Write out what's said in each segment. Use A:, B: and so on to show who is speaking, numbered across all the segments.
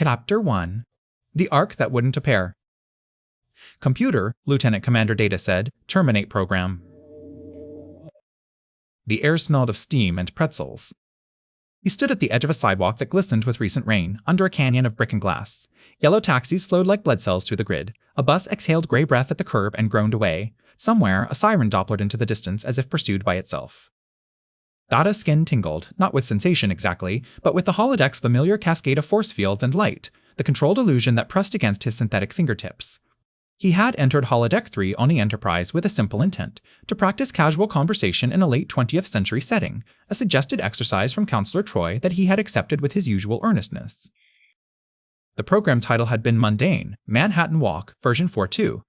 A: Chapter 1. The Arc That Wouldn't Appear. Computer, Lieutenant Commander Data said, terminate program. The air smelled of steam and pretzels. He stood at the edge of a sidewalk that glistened with recent rain, under a canyon of brick and glass. Yellow taxis flowed like blood cells through the grid. A bus exhaled gray breath at the curb and groaned away. Somewhere, a siren dopplered into the distance as if pursued by itself. Data's skin tingled, not with sensation exactly, but with the holodeck's familiar cascade of force fields and light, the controlled illusion that pressed against his synthetic fingertips. He had entered Holodeck 3 on the Enterprise with a simple intent, to practice casual conversation in a late 20th century setting, a suggested exercise from Counselor Troy that he had accepted with his usual earnestness. The program title had been mundane, Manhattan Walk, version 4.2.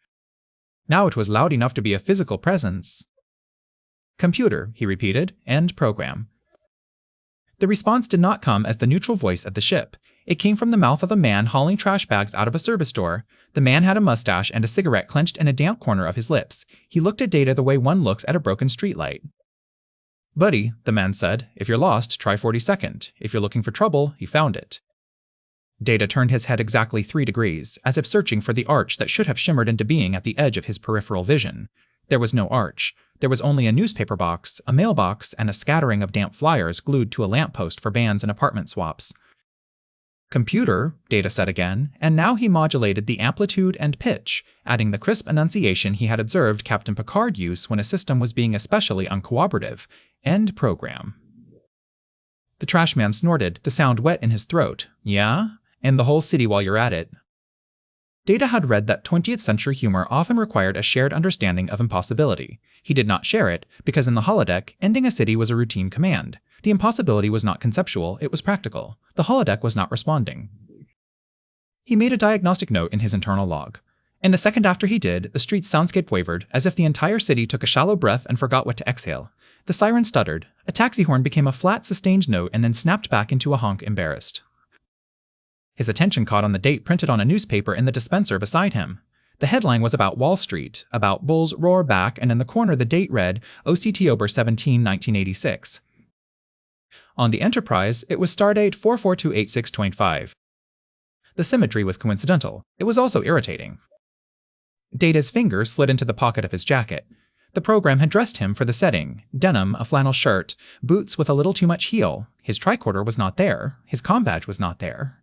A: Now it was loud enough to be a physical presence. Computer, he repeated, end program. The response did not come as the neutral voice of the ship. It came from the mouth of a man hauling trash bags out of a service door. The man had a mustache and a cigarette clenched in a damp corner of his lips. He looked at Data the way one looks at a broken streetlight. Buddy, the man said, if you're lost, try 42nd. If you're looking for trouble, he found it. Data turned his head exactly 3 degrees, as if searching for the arch that should have shimmered into being at the edge of his peripheral vision. There was no arch. There was only a newspaper box, a mailbox, and a scattering of damp flyers glued to a lamppost for bands and apartment swaps. Computer, Data said again, and now he modulated the amplitude and pitch, adding the crisp enunciation he had observed Captain Picard use when a system was being especially uncooperative. End program. The trash man snorted, the sound wet in his throat. Yeah? And the whole city while you're at it. Data had read that 20th century humor often required a shared understanding of impossibility. He did not share it, because in the holodeck, ending a city was a routine command. The impossibility was not conceptual, it was practical. The holodeck was not responding. He made a diagnostic note in his internal log. In the second after he did, the street's soundscape wavered, as if the entire city took a shallow breath and forgot what to exhale. The siren stuttered. A taxi horn became a flat, sustained note and then snapped back into a honk, embarrassed. His attention caught on the date printed on a newspaper in the dispenser beside him. The headline was about Wall Street, about bulls roar back, and in the corner the date read October 17, 1986. On the Enterprise, it was stardate 4428.625. The symmetry was coincidental. It was also irritating. Data's finger slid into the pocket of his jacket. The program had dressed him for the setting: denim, a flannel shirt, boots with a little too much heel. His tricorder was not there. His comm badge was not there.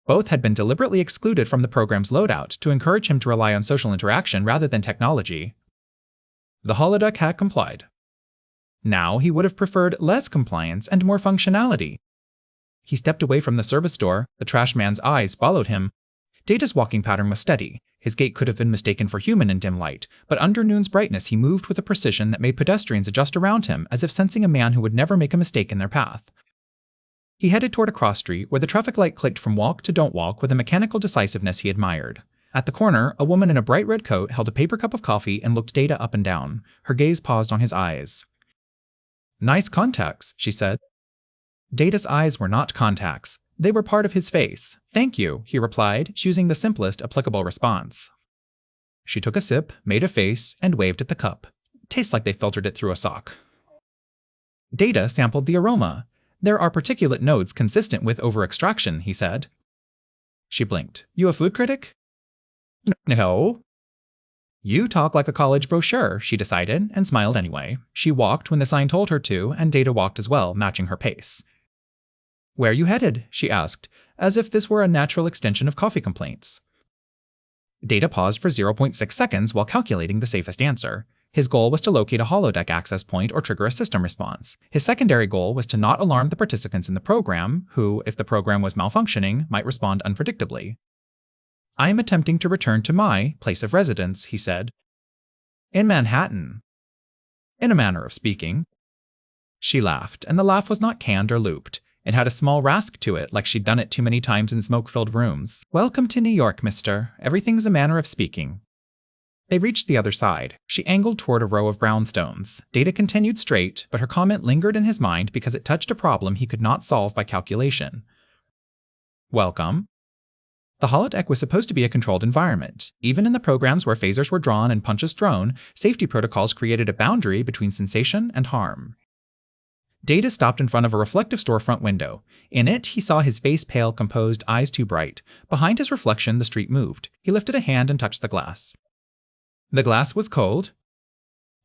A: Both had been deliberately excluded from the program's loadout to encourage him to rely on social interaction rather than technology. The holodeck had complied. Now he would have preferred less compliance and more functionality. He stepped away from the service door. The trash man's eyes followed him. Data's walking pattern was steady. His gait could have been mistaken for human in dim light, but under noon's brightness he moved with a precision that made pedestrians adjust around him as if sensing a man who would never make a mistake in their path. He headed toward a cross street where the traffic light clicked from walk to don't walk with a mechanical decisiveness he admired. At the corner, a woman in a bright red coat held a paper cup of coffee and looked Data up and down. Her gaze paused on his eyes. Nice contacts, she said. Data's eyes were not contacts. They were part of his face. Thank you, he replied, choosing the simplest applicable response. She took a sip, made a face, and waved at the cup. Tastes like they filtered it through a sock. Data sampled the aroma. There are particulate nodes consistent with over-extraction, he said. She blinked. You a food critic? No. You talk like a college brochure, she decided, and smiled anyway. She walked when the sign told her to, and Data walked as well, matching her pace. Where are you headed? She asked, as if this were a natural extension of coffee complaints. Data paused for 0.6 seconds while calculating the safest answer. His goal was to locate a holodeck access point or trigger a system response. His secondary goal was to not alarm the participants in the program, who, if the program was malfunctioning, might respond unpredictably. I am attempting to return to my place of residence, he said. In Manhattan. In a manner of speaking. She laughed, and the laugh was not canned or looped. It had a small rasp to it, like she'd done it too many times in smoke-filled rooms. Welcome to New York, mister. Everything's a manner of speaking. They reached the other side. She angled toward a row of brownstones. Data continued straight, but her comment lingered in his mind because it touched a problem he could not solve by calculation. Welcome. The holodeck was supposed to be a controlled environment. Even in the programs where phasers were drawn and punches thrown, safety protocols created a boundary between sensation and harm. Data stopped in front of a reflective storefront window. In it, he saw his face pale, composed, eyes too bright. Behind his reflection, the street moved. He lifted a hand and touched the glass. The glass was cold.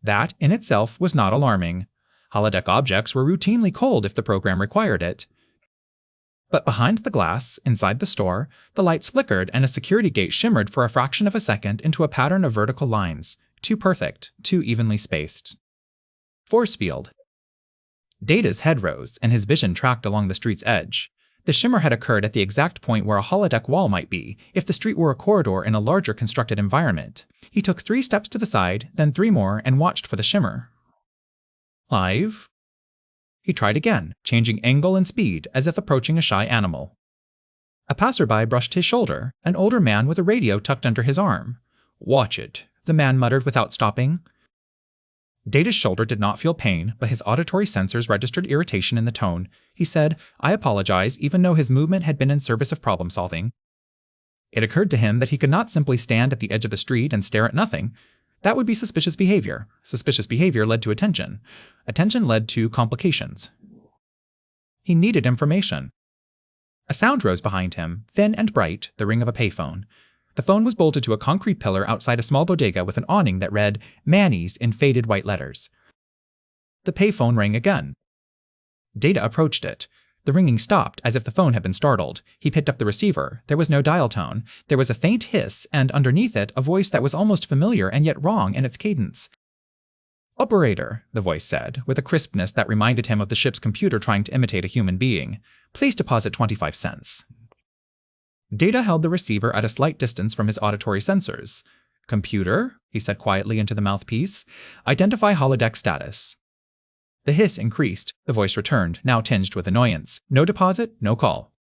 A: That, in itself, was not alarming. Holodeck objects were routinely cold if the program required it. But behind the glass, inside the store, the lights flickered and a security gate shimmered for a fraction of a second into a pattern of vertical lines. Too perfect, too evenly spaced. Force field. Data's head rose, and his vision tracked along the street's edge. The shimmer had occurred at the exact point where a holodeck wall might be, if the street were a corridor in a larger constructed environment. He took 3 steps to the side, then 3 more, and watched for the shimmer. Live? He tried again, changing angle and speed as if approaching a shy animal. A passerby brushed his shoulder, an older man with a radio tucked under his arm. Watch it, the man muttered without stopping. Data's shoulder did not feel pain, but his auditory sensors registered irritation in the tone. He said, I apologize, even though his movement had been in service of problem solving. It occurred to him that he could not simply stand at the edge of the street and stare at nothing. That would be suspicious behavior. Suspicious behavior led to attention. Attention led to complications. He needed information. A sound rose behind him, thin and bright, the ring of a payphone. The phone was bolted to a concrete pillar outside a small bodega with an awning that read, Manny's in faded white letters. The payphone rang again. Data approached it. The ringing stopped, as if the phone had been startled. He picked up the receiver. There was no dial tone. There was a faint hiss, and underneath it, a voice that was almost familiar and yet wrong in its cadence. Operator, the voice said, with a crispness that reminded him of the ship's computer trying to imitate a human being. Please deposit 25 cents. Data held the receiver at a slight distance from his auditory sensors. Computer, he said quietly into the mouthpiece. Identify holodeck status. The hiss increased. The voice returned, now tinged with annoyance. No deposit, no call.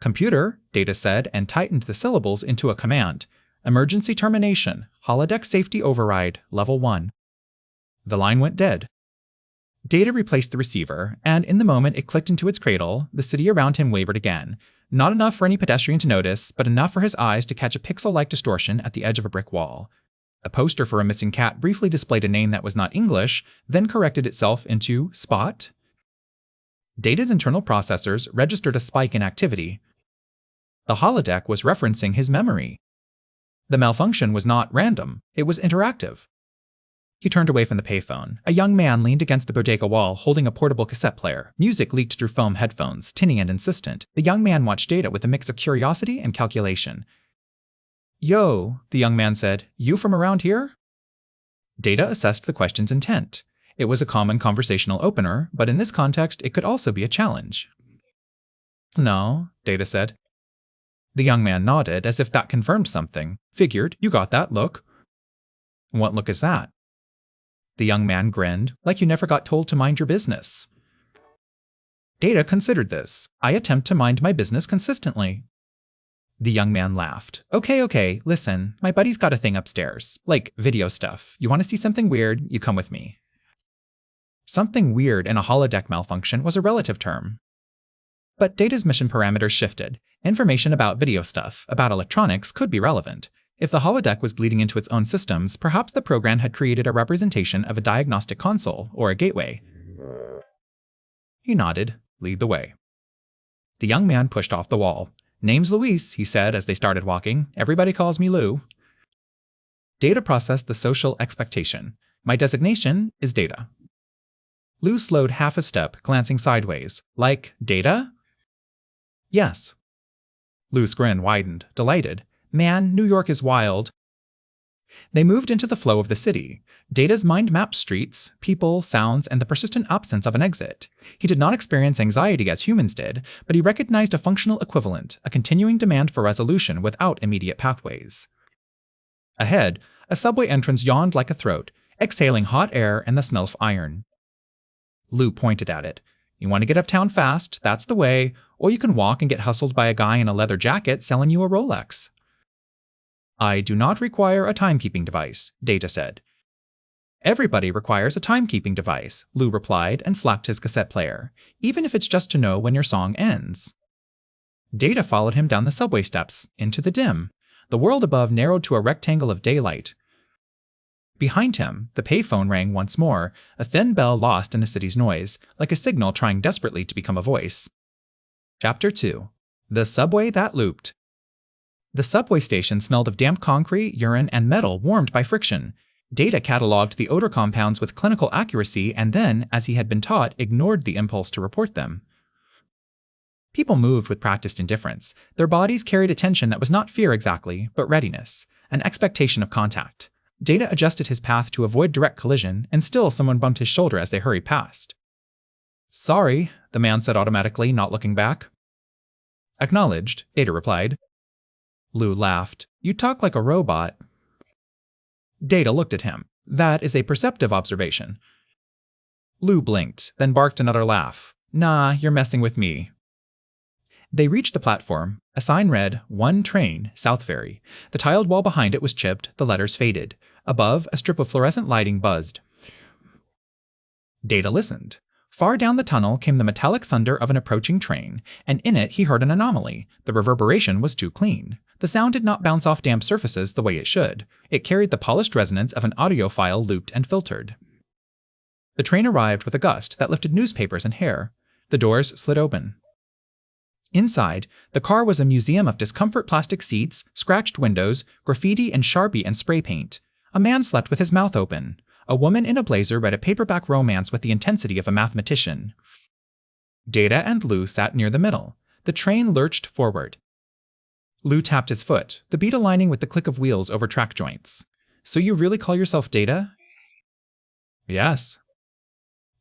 A: Computer, Data said, and tightened the syllables into a command. Emergency termination. Holodeck safety override. Level 1. The line went dead. Data replaced the receiver, and in the moment it clicked into its cradle, the city around him wavered again. Not enough for any pedestrian to notice, but enough for his eyes to catch a pixel-like distortion at the edge of a brick wall. A poster for a missing cat briefly displayed a name that was not English, then corrected itself into Spot. Data's internal processors registered a spike in activity. The holodeck was referencing his memory. The malfunction was not random, it was interactive. He turned away from the payphone. A young man leaned against the bodega wall, holding a portable cassette player. Music leaked through foam headphones, tinny and insistent. The young man watched Data with a mix of curiosity and calculation. Yo, the young man said, you from around here? Data assessed the question's intent. It was a common conversational opener, but in this context, it could also be a challenge. No, Data said. The young man nodded, as if that confirmed something. Figured, you got that look. What look is that? The young man grinned, like you never got told to mind your business. Data considered this. I attempt to mind my business consistently. The young man laughed. Okay, listen, my buddy's got a thing upstairs. Like, video stuff. You want to see something weird? You come with me. Something weird in a holodeck malfunction was a relative term. But Data's mission parameters shifted. Information about video stuff, about electronics, could be relevant. If the holodeck was bleeding into its own systems, perhaps the program had created a representation of a diagnostic console or a gateway. He nodded. Lead the way. The young man pushed off the wall. Name's Luis, he said as they started walking. Everybody calls me Lou. Data processed the social expectation. My designation is Data. Lou slowed half a step, glancing sideways. Like, Data? Yes. Lou's grin widened, delighted. Man, New York is wild. They moved into the flow of the city. Data's mind mapped streets, people, sounds, and the persistent absence of an exit. He did not experience anxiety as humans did, but he recognized a functional equivalent, a continuing demand for resolution without immediate pathways. Ahead, a subway entrance yawned like a throat, exhaling hot air and the smell of iron. Lou pointed at it. You want to get uptown fast, that's the way, or you can walk and get hustled by a guy in a leather jacket selling you a Rolex. I do not require a timekeeping device, Data said. Everybody requires a timekeeping device, Lou replied and slapped his cassette player, even if it's just to know when your song ends. Data followed him down the subway steps, into the dim. The world above narrowed to a rectangle of daylight. Behind him, the payphone rang once more, a thin bell lost in a city's noise, like a signal trying desperately to become a voice. Chapter 2. The Subway That Looped. The subway station smelled of damp concrete, urine, and metal warmed by friction. Data cataloged the odor compounds with clinical accuracy and then, as he had been taught, ignored the impulse to report them. People moved with practiced indifference. Their bodies carried a tension that was not fear exactly, but readiness, an expectation of contact. Data adjusted his path to avoid direct collision, and still someone bumped his shoulder as they hurried past. "Sorry," the man said automatically, not looking back. "Acknowledged," Data replied. Lou laughed. "You talk like a robot." Data looked at him. "That is a perceptive observation." Lou blinked, then barked another laugh. "Nah, you're messing with me." They reached the platform. A sign read, "One train, South Ferry." The tiled wall behind it was chipped, the letters faded. Above, a strip of fluorescent lighting buzzed. Data listened. Far down the tunnel came the metallic thunder of an approaching train, and in it he heard an anomaly. The reverberation was too clean. The sound did not bounce off damp surfaces the way it should. It carried the polished resonance of an audio file looped and filtered. The train arrived with a gust that lifted newspapers and hair. The doors slid open. Inside, the car was a museum of discomfort plastic seats, scratched windows, graffiti and Sharpie and spray paint. A man slept with his mouth open. A woman in a blazer read a paperback romance with the intensity of a mathematician. Data and Lou sat near the middle. The train lurched forward. Lou tapped his foot, the beat aligning with the click of wheels over track joints. "So you really call yourself Data?" "Yes."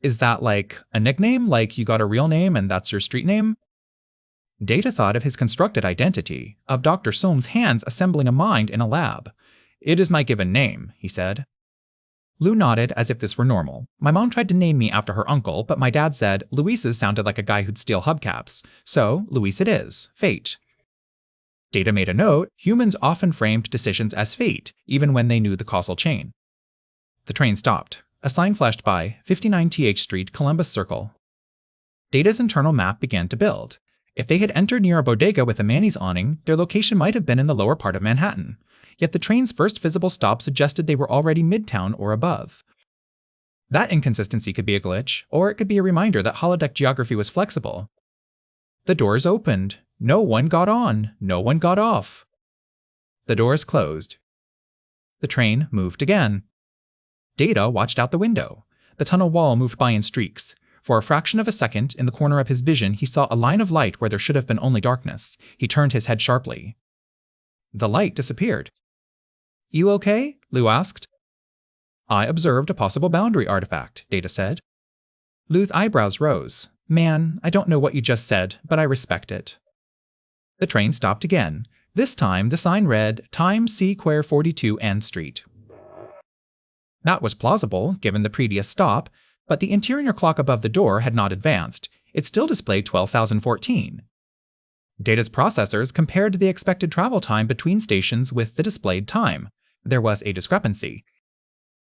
A: "Is that like a nickname, like you got a real name and that's your street name?" Data thought of his constructed identity, of Dr. Soames' hands assembling a mind in a lab. "It is my given name," he said. Lou nodded as if this were normal. "My mom tried to name me after her uncle, but my dad said Luis's sounded like a guy who'd steal hubcaps. So, Luis it is. Fate." Data made a note. Humans often framed decisions as fate, even when they knew the causal chain. The train stopped. A sign flashed by, 59 TH Street, Columbus Circle. Data's internal map began to build. If they had entered near a bodega with a Manny's awning, their location might have been in the lower part of Manhattan. Yet the train's first visible stop suggested they were already midtown or above. That inconsistency could be a glitch, or it could be a reminder that holodeck geography was flexible. The doors opened. No one got on. No one got off. The doors closed. The train moved again. Data watched out the window. The tunnel wall moved by in streaks. For a fraction of a second, in the corner of his vision, he saw a line of light where there should have been only darkness. He turned his head sharply. The light disappeared. "You okay?" Lou asked. "I observed a possible boundary artifact," Data said. Lou's eyebrows rose. "Man, I don't know what you just said, but I respect it." The train stopped again. This time, the sign read, "Time C Quare 42 N Street." That was plausible, given the previous stop, but the interior clock above the door had not advanced. It still displayed 12,014. Data's processors compared the expected travel time between stations with the displayed time. There was a discrepancy.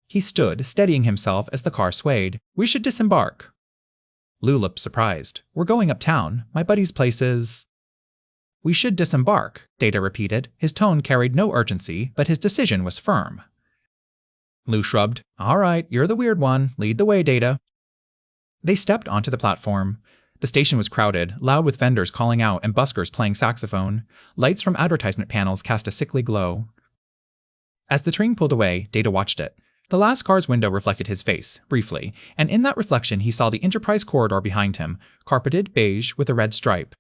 A: He stood, steadying himself as the car swayed. "We should disembark." Lou looked surprised. "We're going uptown. My buddy's place is—" "We should disembark," Data repeated. His tone carried no urgency, but his decision was firm. Lou shrugged. "All right, you're the weird one. Lead the way, Data." They stepped onto the platform. The station was crowded, loud with vendors calling out and buskers playing saxophone. Lights from advertisement panels cast a sickly glow. As the train pulled away, Data watched it. The last car's window reflected his face, briefly, and in that reflection he saw the Enterprise corridor behind him, carpeted beige with a red stripe.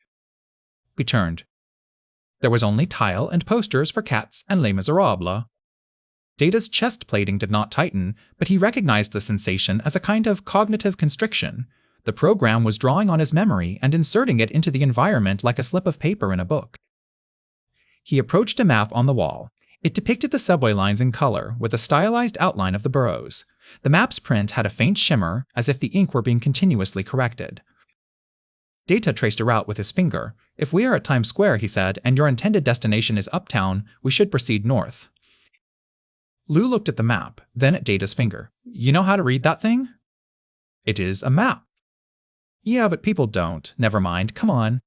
A: He turned. There was only tile and posters for Cats and Les Miserables. Data's chest plating did not tighten, but he recognized the sensation as a kind of cognitive constriction. The program was drawing on his memory and inserting it into the environment like a slip of paper in a book. He approached a map on the wall. It depicted the subway lines in color, with a stylized outline of the boroughs. The map's print had a faint shimmer, as if the ink were being continuously corrected. Data traced a route with his finger. "If we are at Times Square," he said, "and your intended destination is uptown, we should proceed north." Lou looked at the map, then at Data's finger. "You know how to read that thing?" "It is a map." "Yeah, but people don't. Never mind, come on."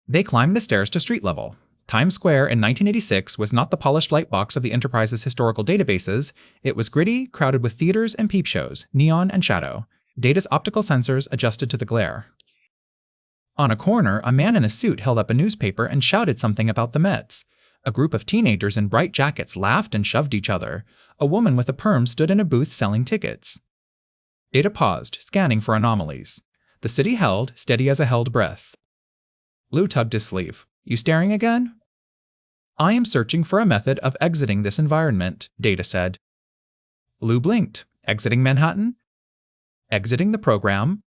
A: They climbed the stairs to street level. Times Square in 1986 was not the polished lightbox of the Enterprise's historical databases. It was gritty, crowded with theaters and peep shows, neon and shadow. Data's optical sensors adjusted to the glare. On a corner, a man in a suit held up a newspaper and shouted something about the Mets. A group of teenagers in bright jackets laughed and shoved each other. A woman with a perm stood in a booth selling tickets. Data paused, scanning for anomalies. The city held, steady as a held breath. Lou tugged his sleeve. You staring again? I am searching for a method of exiting this environment, Data said. Lou blinked. Exiting Manhattan? Exiting the program?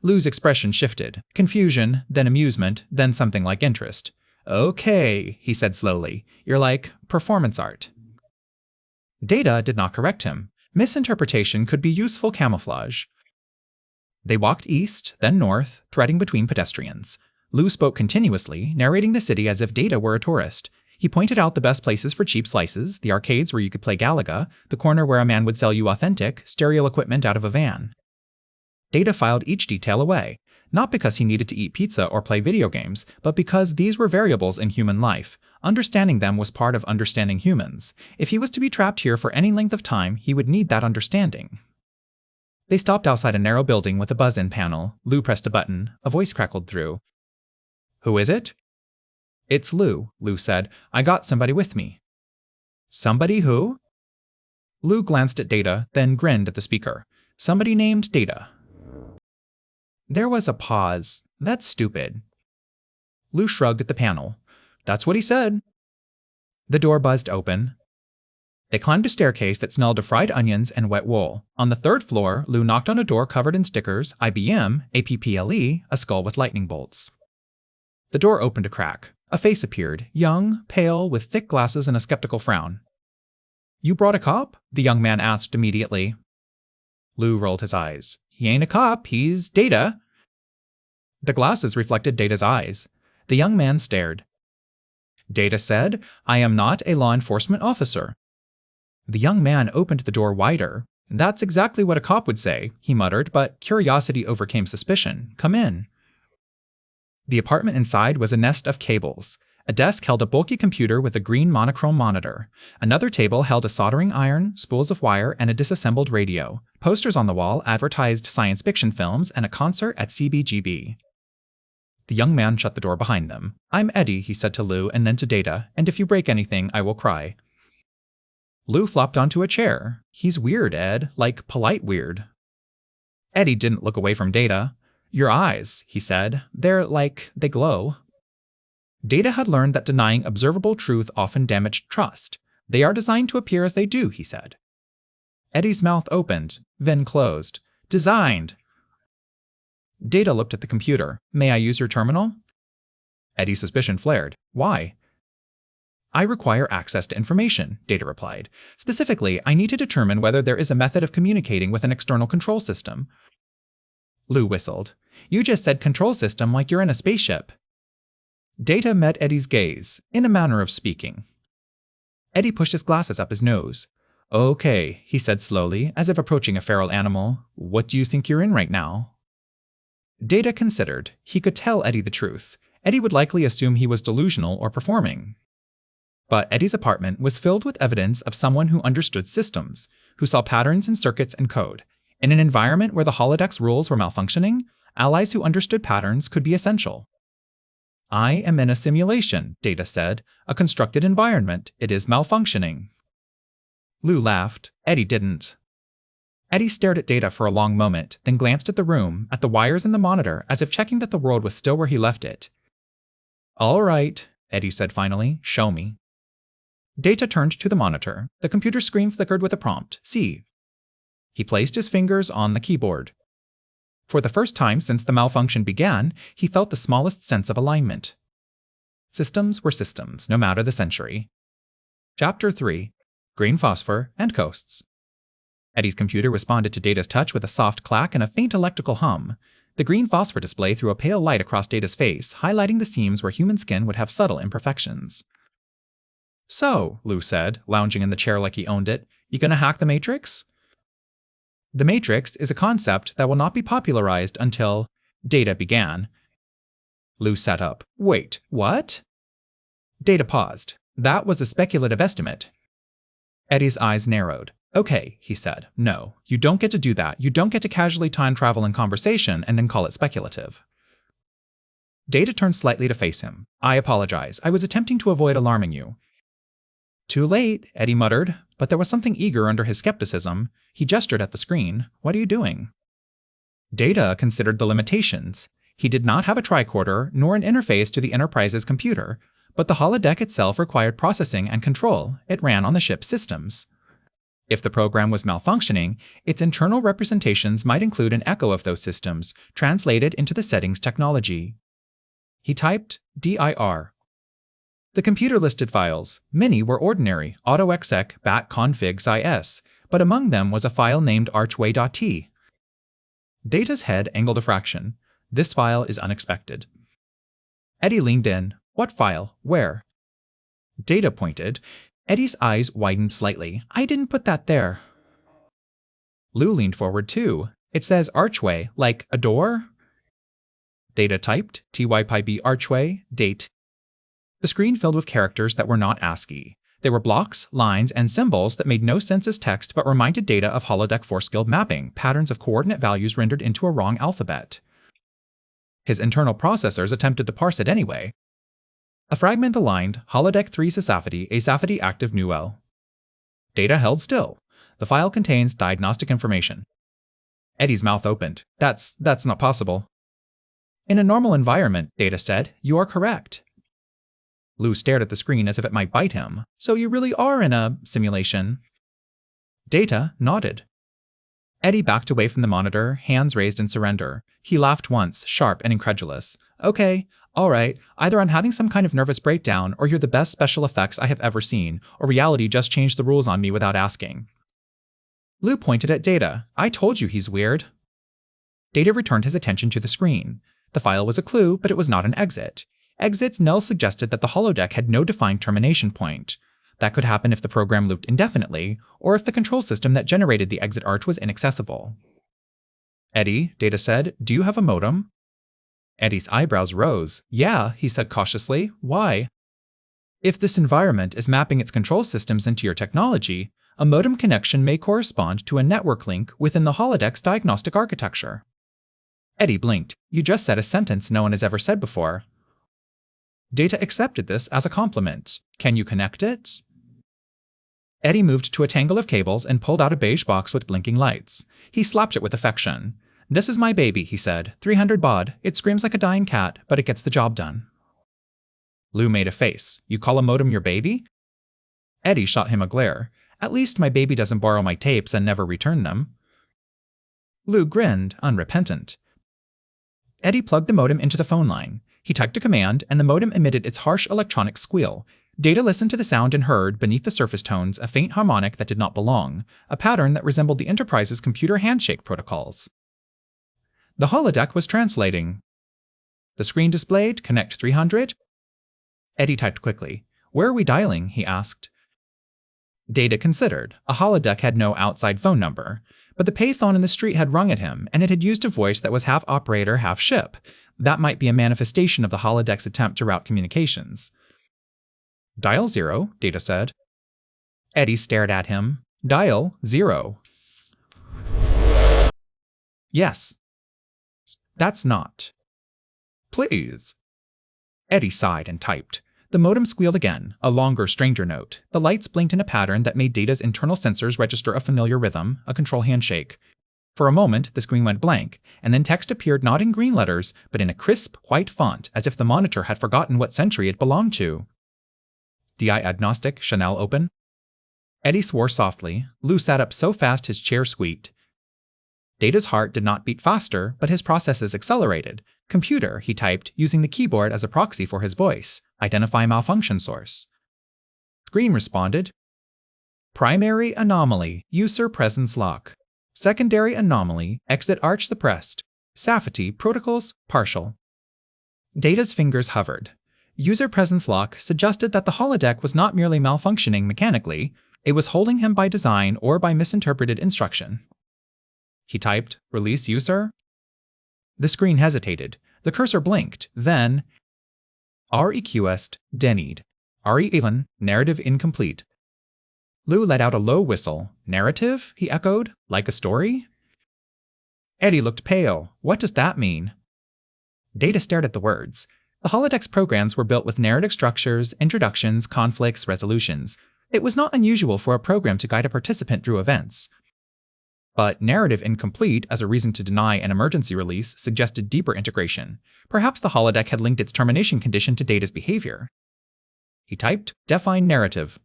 A: Lou's expression shifted. Confusion, then amusement, then something like interest. Okay, he said slowly. You're like performance art. Data did not correct him. Misinterpretation could be useful camouflage. They walked east, then north, threading between pedestrians. Lou spoke continuously, narrating the city as if Data were a tourist. He pointed out the best places for cheap slices, the arcades where you could play Galaga, the corner where a man would sell you authentic, stereo equipment out of a van. Data filed each detail away, not because he needed to eat pizza or play video games, but because these were variables in human life. Understanding them was part of understanding humans. If he was to be trapped here for any length of time, he would need that understanding. They stopped outside a narrow building with a buzz-in panel. Lou pressed a button. A voice crackled through. Who is it? It's Lou, Lou said. I got somebody with me. Somebody who? Lou glanced at Data, then grinned at the speaker. Somebody named Data. There was a pause. That's stupid. Lou shrugged at the panel. That's what he said. The door buzzed open. They climbed a staircase that smelled of fried onions and wet wool. On the third floor, Lou knocked on a door covered in stickers, IBM, APPLE, a skull with lightning bolts. The door opened a crack. A face appeared, young, pale, with thick glasses and a skeptical frown. You brought a cop? The young man asked immediately. Lou rolled his eyes. He ain't a cop, he's Data. The glasses reflected Data's eyes. The young man stared. Data said, I am not a law enforcement officer. The young man opened the door wider. That's exactly what a cop would say, he muttered, but curiosity overcame suspicion. Come in. The apartment inside was a nest of cables. A desk held a bulky computer with a green monochrome monitor. Another table held a soldering iron, spools of wire, and a disassembled radio. Posters on the wall advertised science fiction films and a concert at CBGB. The young man shut the door behind them. I'm Eddie, he said to Lou and then to Data, and if you break anything, I will cry. Lou flopped onto a chair. He's weird, Ed, like polite weird. Eddie didn't look away from Data. Your eyes, he said. They're like, they glow. Data had learned that denying observable truth often damaged trust. They are designed to appear as they do, he said. Eddie's mouth opened, then closed. Designed. Data looked at the computer. May I use your terminal? Eddie's suspicion flared. Why? I require access to information, Data replied. Specifically, I need to determine whether there is a method of communicating with an external control system. Lou whistled. You just said control system like you're in a spaceship. Data met Eddie's gaze, in a manner of speaking. Eddie pushed his glasses up his nose. Okay, he said slowly, as if approaching a feral animal. What do you think you're in right now? Data considered. He could tell Eddie the truth. Eddie would likely assume he was delusional or performing. But Eddie's apartment was filled with evidence of someone who understood systems, who saw patterns in circuits and code. In an environment where the holodeck's rules were malfunctioning, allies who understood patterns could be essential. I am in a simulation, Data said. A constructed environment. It is malfunctioning. Lou laughed. Eddie didn't. Eddie stared at Data for a long moment, then glanced at the room, at the wires in the monitor, as if checking that the world was still where he left it. All right, Eddie said finally. Show me. Data turned to the monitor. The computer screen flickered with a prompt. See. He placed his fingers on the keyboard. For the first time since the malfunction began, he felt the smallest sense of alignment. Systems were systems, no matter the century. Chapter 3. Green Phosphor and Coasts. Eddie's computer responded to Data's touch with a soft clack and a faint electrical hum. The green phosphor display threw a pale light across Data's face, highlighting the seams where human skin would have subtle imperfections. So, Lou said, lounging in the chair like he owned it, you gonna hack the Matrix? The Matrix is a concept that will not be popularized until Data began. Lou sat up. Wait, what? Data paused. That was a speculative estimate. Eddie's eyes narrowed. Okay, he said. No, you don't get to do that. You don't get to casually time travel in conversation and then call it speculative. Data turned slightly to face him. I apologize. I was attempting to avoid alarming you. Too late, Eddie muttered, but there was something eager under his skepticism. He gestured at the screen. What are you doing? Data considered the limitations. He did not have a tricorder nor an interface to the Enterprise's computer, but the holodeck itself required processing and control. It ran on the ship's systems. If the program was malfunctioning, its internal representations might include an echo of those systems, translated into the settings technology. He typed dir. The computer-listed files, many were ordinary autoexec bat configs is, but among them was a file named archway.t. Data's head angled a fraction. This file is unexpected. Eddie leaned in. What file? Where? Data pointed. Eddie's eyes widened slightly. I didn't put that there. Lou leaned forward too. It says archway, like a door? Data typed typib archway, date. The screen filled with characters that were not ASCII. They were blocks, lines, and symbols that made no sense as text but reminded Data of holodeck force field mapping, patterns of coordinate values rendered into a wrong alphabet. His internal processors attempted to parse it anyway. A fragment aligned, holodeck 3 Safety active Newell. Data held still. The file contains diagnostic information. Eddie's mouth opened. That's not possible. In a normal environment, Data said, you are correct. Lou stared at the screen as if it might bite him. So you really are in a simulation? Data nodded. Eddie backed away from the monitor, hands raised in surrender. He laughed once, sharp and incredulous. Okay, all right, either I'm having some kind of nervous breakdown, or you're the best special effects I have ever seen, or reality just changed the rules on me without asking. Lou pointed at Data. I told you he's weird. Data returned his attention to the screen. The file was a clue, but it was not an exit. Exits null suggested that the holodeck had no defined termination point. That could happen if the program looped indefinitely, or if the control system that generated the exit arch was inaccessible. Eddie, Data said, do you have a modem? Eddie's eyebrows rose. Yeah, he said cautiously. Why? If this environment is mapping its control systems into your technology, a modem connection may correspond to a network link within the holodeck's diagnostic architecture. Eddie blinked. You just said a sentence no one has ever said before. Data accepted this as a compliment. Can you connect it? Eddie moved to a tangle of cables and pulled out a beige box with blinking lights. He slapped it with affection. This is my baby, he said. 300 baud. It screams like a dying cat, but it gets the job done. Lou made a face. You call a modem your baby? Eddie shot him a glare. At least my baby doesn't borrow my tapes and never return them. Lou grinned, unrepentant. Eddie plugged the modem into the phone line. He typed a command, and the modem emitted its harsh electronic squeal. Data listened to the sound and heard, beneath the surface tones, a faint harmonic that did not belong, a pattern that resembled the Enterprise's computer handshake protocols. The holodeck was translating. The screen displayed, connect 300. Eddie typed quickly. Where are we dialing? He asked. Data considered. A holodeck had no outside phone number, but the payphone in the street had rung at him, and it had used a voice that was half operator, half ship. That might be a manifestation of the holodeck's attempt to route communications. Dial 0, Data said. Eddie stared at him. Dial 0. Yes. That's not. Please. Eddie sighed and typed. The modem squealed again, a longer, stranger note. The lights blinked in a pattern that made Data's internal sensors register a familiar rhythm, a control handshake. For a moment, the screen went blank, and then text appeared not in green letters, but in a crisp, white font, as if the monitor had forgotten what century it belonged to. DI agnostic, Chanel open? Eddie swore softly. Lou sat up so fast his chair squeaked. Data's heart did not beat faster, but his processes accelerated. Computer, he typed, using the keyboard as a proxy for his voice. Identify malfunction source. Screen responded. Primary anomaly, user presence lock. Secondary anomaly, exit arch suppressed. Safety, protocols, partial. Data's fingers hovered. User presence lock suggested that the holodeck was not merely malfunctioning mechanically, it was holding him by design or by misinterpreted instruction. He typed, release user. The screen hesitated. The cursor blinked. Then, request denied. RE11, narrative incomplete. Lou let out a low whistle. Narrative? He echoed. Like a story? Eddie looked pale. What does that mean? Data stared at the words. The holodeck's programs were built with narrative structures, introductions, conflicts, resolutions. It was not unusual for a program to guide a participant through events. But narrative incomplete as a reason to deny an emergency release suggested deeper integration. Perhaps the holodeck had linked its termination condition to Data's behavior. He typed, define narrative.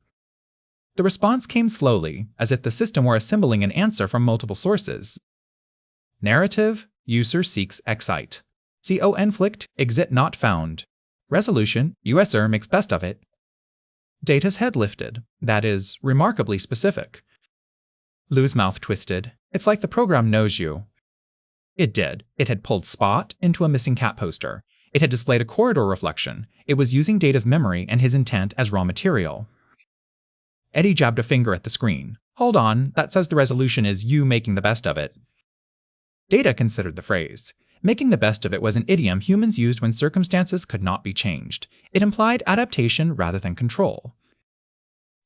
A: The response came slowly, as if the system were assembling an answer from multiple sources. Narrative, user seeks excite. CONFlict, exit not found. Resolution, USR makes best of it. Data's head lifted. That is remarkably specific. Lou's mouth twisted. It's like the program knows you. It did. It had pulled Spot into a missing cat poster. It had displayed a corridor reflection. It was using Data's memory and his intent as raw material. Eddie jabbed a finger at the screen. Hold on, that says the resolution is you making the best of it. Data considered the phrase. Making the best of it was an idiom humans used when circumstances could not be changed. It implied adaptation rather than control.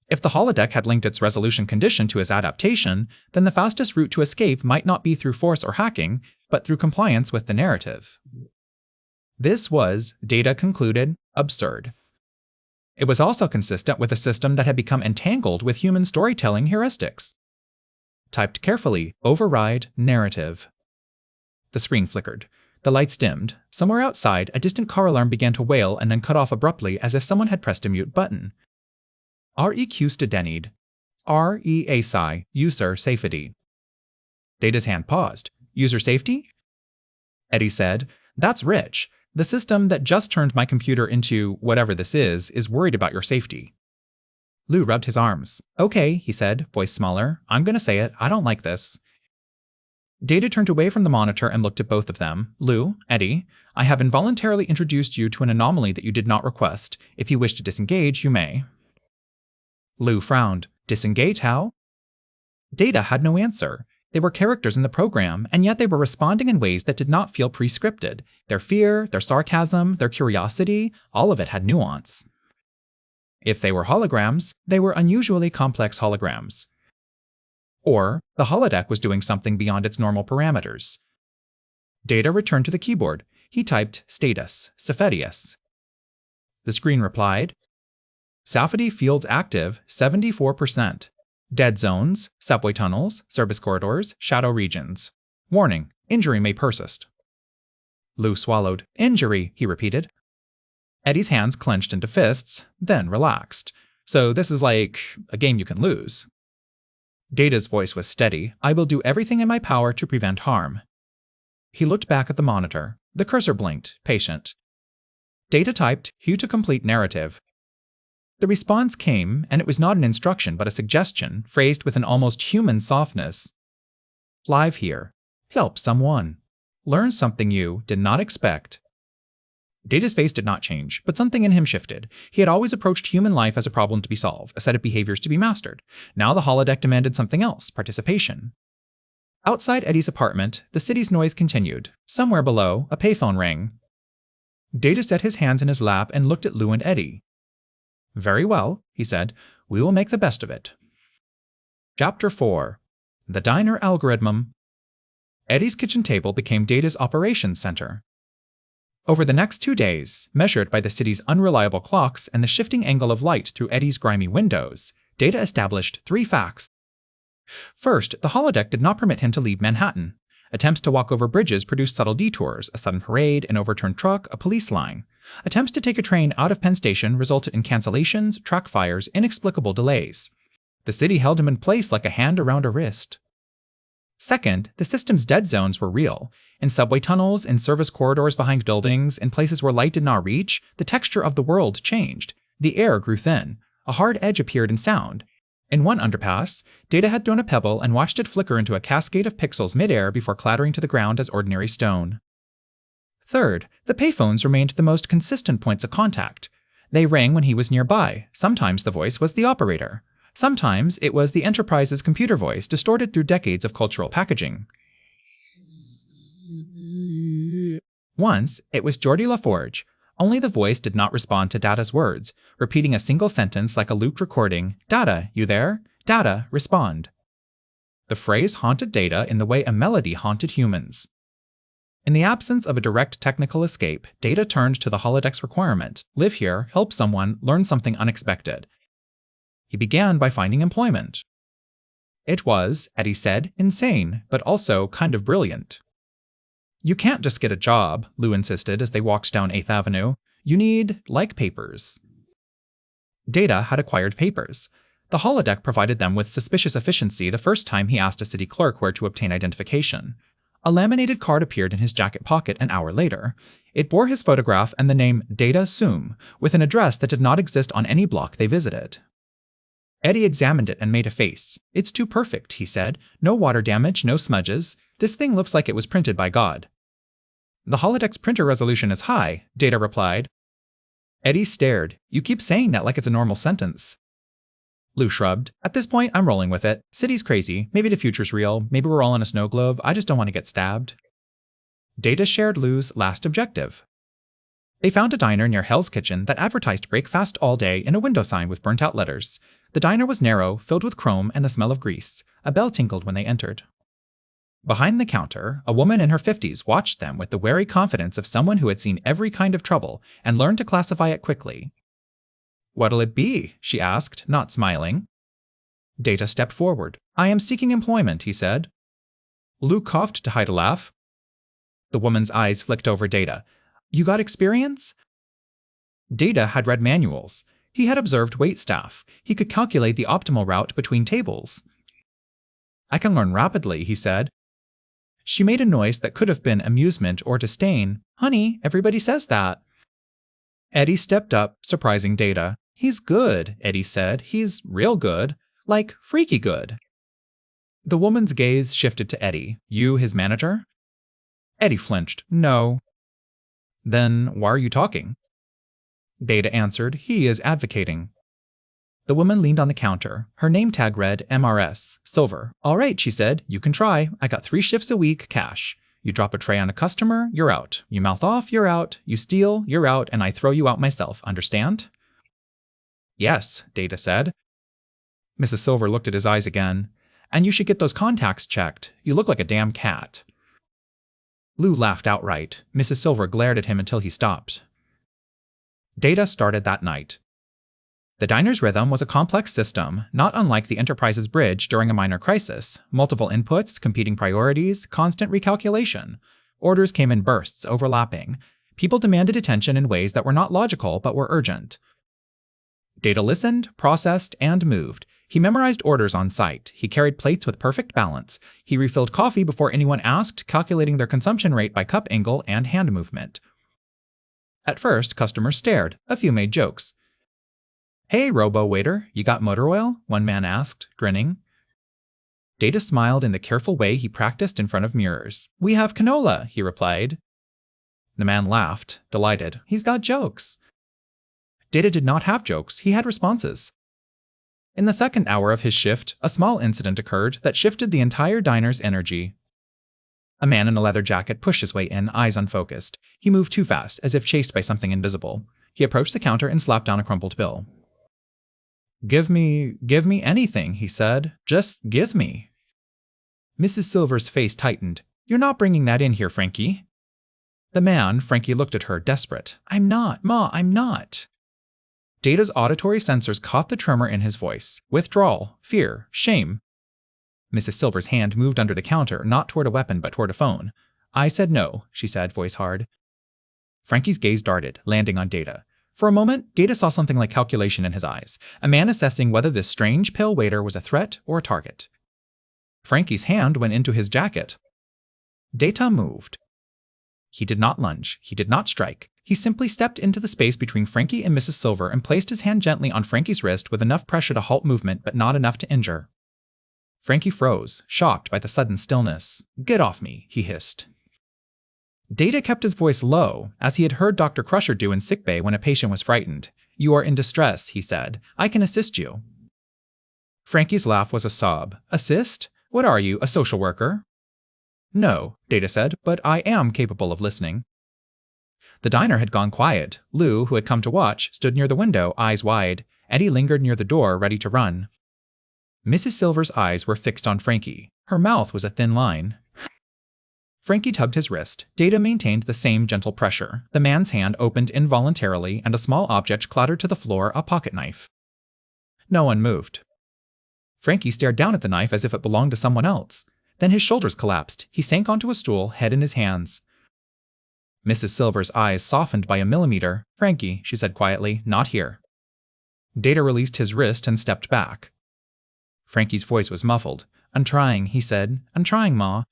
A: If the holodeck had linked its resolution condition to his adaptation, then the fastest route to escape might not be through force or hacking, but through compliance with the narrative. This was, Data concluded, absurd. It was also consistent with a system that had become entangled with human storytelling heuristics. Typed carefully, override narrative. The screen flickered. The lights dimmed. Somewhere outside, a distant car alarm began to wail and then cut off abruptly as if someone had pressed a mute button. REQ stedenied. REASI, user safety. Data's hand paused. User safety? Eddie said, That's rich. The system that just turned my computer into whatever this is worried about your safety. Lou rubbed his arms. Okay, he said, voice smaller. I'm gonna say it. I don't like this. Data turned away from the monitor and looked at both of them. Lou, Eddie, I have involuntarily introduced you to an anomaly that you did not request. If you wish to disengage, you may. Lou frowned. Disengage how? Data had no answer. They were characters in the program, and yet they were responding in ways that did not feel pre-scripted. Their fear, their sarcasm, their curiosity, all of it had nuance. If they were holograms, they were unusually complex holograms. Or, the holodeck was doing something beyond its normal parameters. Data returned to the keyboard. He typed status, Cephedius. The screen replied, Safety fields active, 74%. Dead zones, subway tunnels, service corridors, shadow regions. Warning, injury may persist. Lou swallowed. Injury, he repeated. Eddie's hands clenched into fists, then relaxed. So this is like a game you can lose. Data's voice was steady. I will do everything in my power to prevent harm. He looked back at the monitor. The cursor blinked, patient. Data typed, Hue to complete narrative. The response came, and it was not an instruction but a suggestion, phrased with an almost human softness. Live here. Help someone. Learn something you did not expect. Data's face did not change, but something in him shifted. He had always approached human life as a problem to be solved, a set of behaviors to be mastered. Now the holodeck demanded something else, participation. Outside Eddie's apartment, the city's noise continued. Somewhere below, a payphone rang. Data set his hands in his lap and looked at Lou and Eddie. Very well, he said. We will make the best of it. Chapter 4. The Diner Algorithm. Eddie's kitchen table became Data's operations center. Over the next 2 days, measured by the city's unreliable clocks and the shifting angle of light through Eddie's grimy windows, Data established 3 facts. First, the holodeck did not permit him to leave Manhattan. Attempts to walk over bridges produced subtle detours, a sudden parade, an overturned truck, a police line. Attempts to take a train out of Penn Station resulted in cancellations, track fires, inexplicable delays. The city held him in place like a hand around a wrist. Second, the system's dead zones were real. In subway tunnels, in service corridors behind buildings, in places where light did not reach, the texture of the world changed. The air grew thin. A hard edge appeared in sound. In one underpass, Data had thrown a pebble and watched it flicker into a cascade of pixels midair before clattering to the ground as ordinary stone. Third, the payphones remained the most consistent points of contact. They rang when he was nearby. Sometimes the voice was the operator. Sometimes it was the Enterprise's computer voice, distorted through decades of cultural packaging. Once, it was Geordie LaForge. Only the voice did not respond to Data's words, repeating a single sentence like a looped recording. Data, you there? Data, respond. The phrase haunted Data in the way a melody haunted humans. In the absence of a direct technical escape, Data turned to the holodeck's requirement: live here, help someone, learn something unexpected. He began by finding employment. It was, Eddie said, insane, but also kind of brilliant. You can't just get a job, Lou insisted as they walked down 8th Avenue. You need, papers. Data had acquired papers. The holodeck provided them with suspicious efficiency the first time he asked a city clerk where to obtain identification. A laminated card appeared in his jacket pocket an hour later. It bore his photograph and the name Data Sum, with an address that did not exist on any block they visited. Eddie examined it and made a face. It's too perfect, he said. No water damage, no smudges. This thing looks like it was printed by God. The holodeck's printer resolution is high, Data replied. Eddie stared. You keep saying that like it's a normal sentence. Lou shrugged. At this point, I'm rolling with it. City's crazy. Maybe the future's real. Maybe we're all in a snow globe. I just don't want to get stabbed. Data shared Lou's last objective. They found a diner near Hell's Kitchen that advertised break fast all day in a window sign with burnt-out letters. The diner was narrow, filled with chrome and the smell of grease. A bell tinkled when they entered. Behind the counter, a woman in her 50s watched them with the wary confidence of someone who had seen every kind of trouble and learned to classify it quickly. What'll it be? She asked, not smiling. Data stepped forward. I am seeking employment, he said. Lou coughed to hide a laugh. The woman's eyes flicked over Data. You got experience? Data had read manuals. He had observed waitstaff. He could calculate the optimal route between tables. I can learn rapidly, he said. She made a noise that could have been amusement or disdain. Honey, everybody says that. Eddie stepped up, surprising Data. He's good, Eddie said. He's real good. Like, freaky good. The woman's gaze shifted to Eddie. You, his manager? Eddie flinched. No. Then why are you talking? Data answered. He is advocating. The woman leaned on the counter. Her name tag read MRS, Silver. All right, she said. You can try. I got 3 shifts a week, cash. You drop a tray on a customer, you're out. You mouth off, you're out. You steal, you're out, and I throw you out myself. Understand? Yes, Data said. Mrs. Silver looked at his eyes again. And you should get those contacts checked. You look like a damn cat. Lou laughed outright. Mrs. Silver glared at him until he stopped. Data started that night. The diner's rhythm was a complex system, not unlike the Enterprise's bridge during a minor crisis. Multiple inputs, competing priorities, constant recalculation. Orders came in bursts, overlapping. People demanded attention in ways that were not logical but were urgent. Data listened, processed, and moved. He memorized orders on sight. He carried plates with perfect balance. He refilled coffee before anyone asked, calculating their consumption rate by cup angle and hand movement. At first, customers stared. A few made jokes. Hey, robo-waiter, you got motor oil? One man asked, grinning. Data smiled in the careful way he practiced in front of mirrors. We have canola, he replied. The man laughed, delighted. He's got jokes. Data did not have jokes. He had responses. In the second hour of his shift, a small incident occurred that shifted the entire diner's energy. A man in a leather jacket pushed his way in, eyes unfocused. He moved too fast, as if chased by something invisible. He approached the counter and slapped down a crumpled bill. Give me anything, he said. Just give me. Mrs. Silver's face tightened. You're not bringing that in here, Frankie. The man, Frankie looked at her, desperate. I'm not, Ma, I'm not. Data's auditory sensors caught the tremor in his voice. Withdrawal, fear, shame. Mrs. Silver's hand moved under the counter, not toward a weapon but toward a phone. I said no, she said, voice hard. Frankie's gaze darted, landing on Data. For a moment, Data saw something like calculation in his eyes, a man assessing whether this strange, pale waiter was a threat or a target. Frankie's hand went into his jacket. Data moved. He did not lunge. He did not strike. He simply stepped into the space between Frankie and Mrs. Silver and placed his hand gently on Frankie's wrist with enough pressure to halt movement but not enough to injure. Frankie froze, shocked by the sudden stillness. Get off me, he hissed. Data kept his voice low, as he had heard Dr. Crusher do in sickbay when a patient was frightened. You are in distress, he said. I can assist you. Frankie's laugh was a sob. Assist? What are you, a social worker? No, Data said, but I am capable of listening. The diner had gone quiet. Lou, who had come to watch, stood near the window, eyes wide. Eddie lingered near the door, ready to run. Mrs. Silver's eyes were fixed on Frankie. Her mouth was a thin line. Frankie tugged his wrist. Data maintained the same gentle pressure. The man's hand opened involuntarily, and a small object clattered to the floor, a pocket knife. No one moved. Frankie stared down at the knife as if it belonged to someone else. Then his shoulders collapsed. He sank onto a stool, head in his hands. Mrs. Silver's eyes softened by a millimeter. "Frankie," she said quietly, "not here." Data released his wrist and stepped back. Frankie's voice was muffled. "I'm trying," he said. "I'm trying, Ma."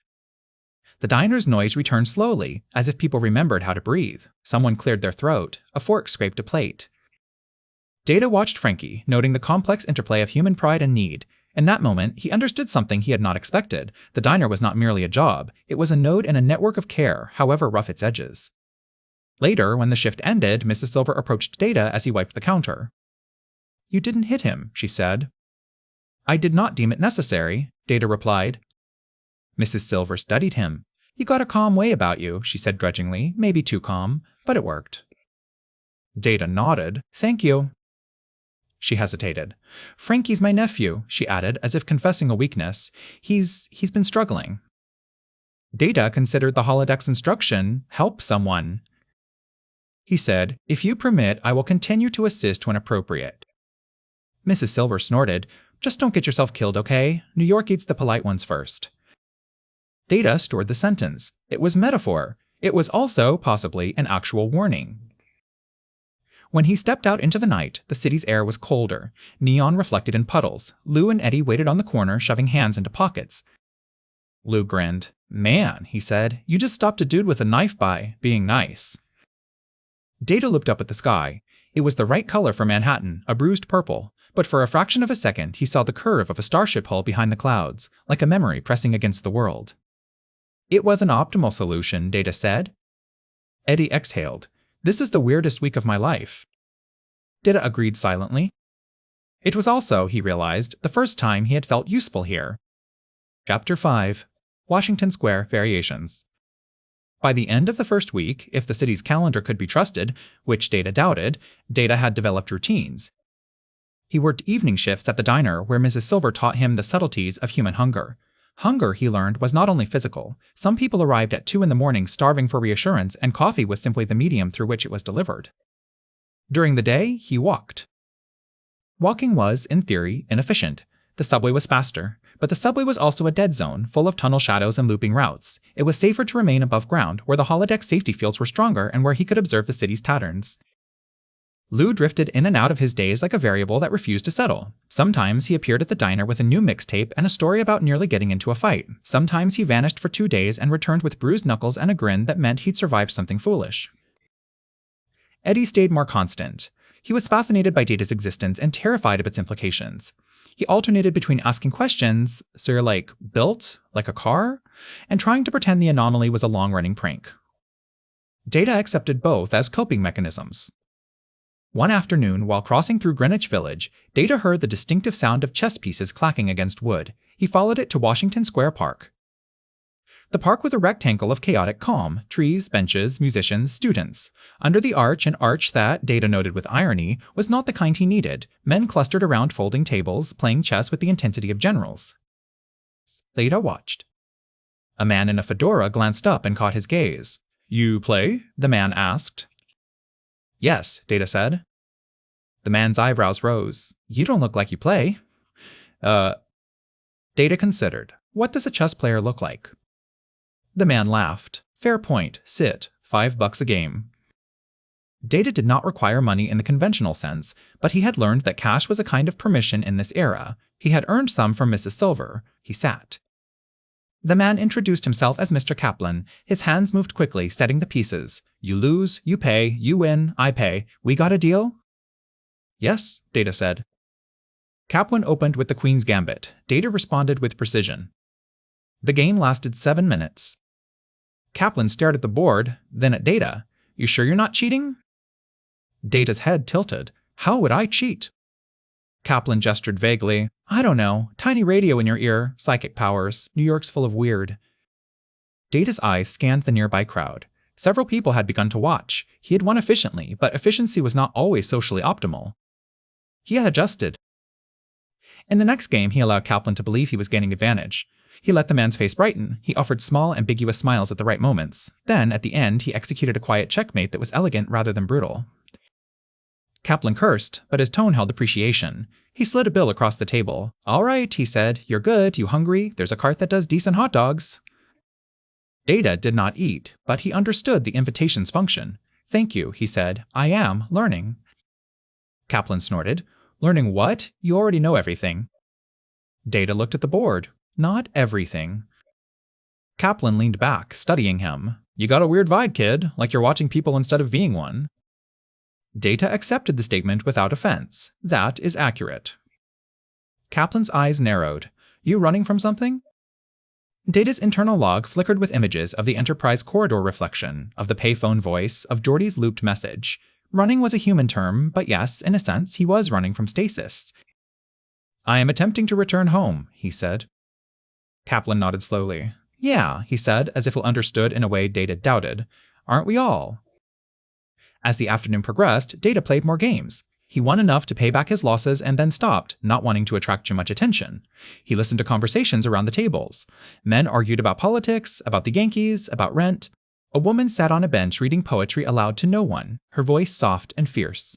A: The diner's noise returned slowly, as if people remembered how to breathe. Someone cleared their throat. A fork scraped a plate. Data watched Frankie, noting the complex interplay of human pride and need. In that moment, he understood something he had not expected. The diner was not merely a job. It was a node in a network of care, however rough its edges. Later, when the shift ended, Mrs. Silver approached Data as he wiped the counter. "You didn't hit him," she said. "I did not deem it necessary," Data replied. Mrs. Silver studied him. "You got a calm way about you," she said grudgingly, maybe too calm, but it worked. Data nodded. "Thank you." She hesitated. "Frankie's my nephew," she added, as if confessing a weakness. He's been struggling." Data considered the holodeck's instruction, "Help someone." He said, "If you permit, I will continue to assist when appropriate." Mrs. Silver snorted. "Just don't get yourself killed, okay? New York eats the polite ones first." Data stored the sentence. It was metaphor. It was also, possibly, an actual warning. When he stepped out into the night, the city's air was colder. Neon reflected in puddles. Lou and Eddie waited on the corner, shoving hands into pockets. Lou grinned. "Man," he said, "you just stopped a dude with a knife by being nice." Data looked up at the sky. It was the right color for Manhattan, a bruised purple. But for a fraction of a second, he saw the curve of a starship hull behind the clouds, like a memory pressing against the world. "It was an optimal solution," Data said. Eddie exhaled. "This is the weirdest week of my life." Data agreed silently. It was also, he realized, the first time he had felt useful here. Chapter 5. Washington Square Variations. By the end of the first week, if the city's calendar could be trusted, which Data doubted, Data had developed routines. He worked evening shifts at the diner where Mrs. Silver taught him the subtleties of human hunger. Hunger, he learned, was not only physical. Some people arrived at 2 in the morning starving for reassurance, and coffee was simply the medium through which it was delivered. During the day, he walked. Walking was, in theory, inefficient. The subway was faster, but the subway was also a dead zone, full of tunnel shadows and looping routes. It was safer to remain above ground, where the holodeck safety fields were stronger and where he could observe the city's patterns. Lou drifted in and out of his days like a variable that refused to settle. Sometimes he appeared at the diner with a new mixtape and a story about nearly getting into a fight. Sometimes he vanished for 2 days and returned with bruised knuckles and a grin that meant he'd survived something foolish. Eddie stayed more constant. He was fascinated by Data's existence and terrified of its implications. He alternated between asking questions, "So you're like, built? Like a car?" and trying to pretend the anomaly was a long-running prank. Data accepted both as coping mechanisms. One afternoon, while crossing through Greenwich Village, Data heard the distinctive sound of chess pieces clacking against wood. He followed it to Washington Square Park. The park was a rectangle of chaotic calm, trees, benches, musicians, students. Under the arch, an arch that, Data noted with irony, was not the kind he needed. Men clustered around folding tables, playing chess with the intensity of generals. Data watched. A man in a fedora glanced up and caught his gaze. "You play?" the man asked. "Yes," Data said. The man's eyebrows rose. "You don't look like you play." Data considered. "What does a chess player look like?" The man laughed. "Fair point. Sit. $5 a game." Data did not require money in the conventional sense, but he had learned that cash was a kind of permission in this era. He had earned some from Mrs. Silver. He sat. The man introduced himself as Mr. Kaplan. His hands moved quickly, setting the pieces. "You lose, you pay, you win, I pay. We got a deal?" "Yes," Data said. Kaplan opened with the Queen's Gambit. Data responded with precision. The game lasted 7 minutes. Kaplan stared at the board, then at Data. "You sure you're not cheating?" Data's head tilted. "How would I cheat?" Kaplan gestured vaguely. "I don't know. Tiny radio in your ear. Psychic powers. New York's full of weird." Data's eyes scanned the nearby crowd. Several people had begun to watch. He had won efficiently, but efficiency was not always socially optimal. He had adjusted. In the next game, he allowed Kaplan to believe he was gaining advantage. He let the man's face brighten. He offered small, ambiguous smiles at the right moments. Then, at the end, he executed a quiet checkmate that was elegant rather than brutal. Kaplan cursed, but his tone held appreciation. He slid a bill across the table. "All right," he said. "You're good. You hungry? There's a cart that does decent hot dogs." Data did not eat, but he understood the invitation's function. "Thank you," he said. "I am learning." Kaplan snorted. "Learning what? You already know everything." Data looked at the board. "Not everything." Kaplan leaned back, studying him. "You got a weird vibe, kid, like you're watching people instead of being one." Data accepted the statement without offense. "That is accurate." Kaplan's eyes narrowed. "You running from something?" Data's internal log flickered with images of the Enterprise corridor reflection, of the payphone voice, of Geordi's looped message. Running was a human term, but yes, in a sense, he was running from stasis. "I am attempting to return home," he said. Kaplan nodded slowly. "Yeah," he said, as if he understood in a way Data doubted. "Aren't we all?" As the afternoon progressed, Data played more games. He won enough to pay back his losses and then stopped, not wanting to attract too much attention. He listened to conversations around the tables. Men argued about politics, about the Yankees, about rent. A woman sat on a bench reading poetry aloud to no one, her voice soft and fierce.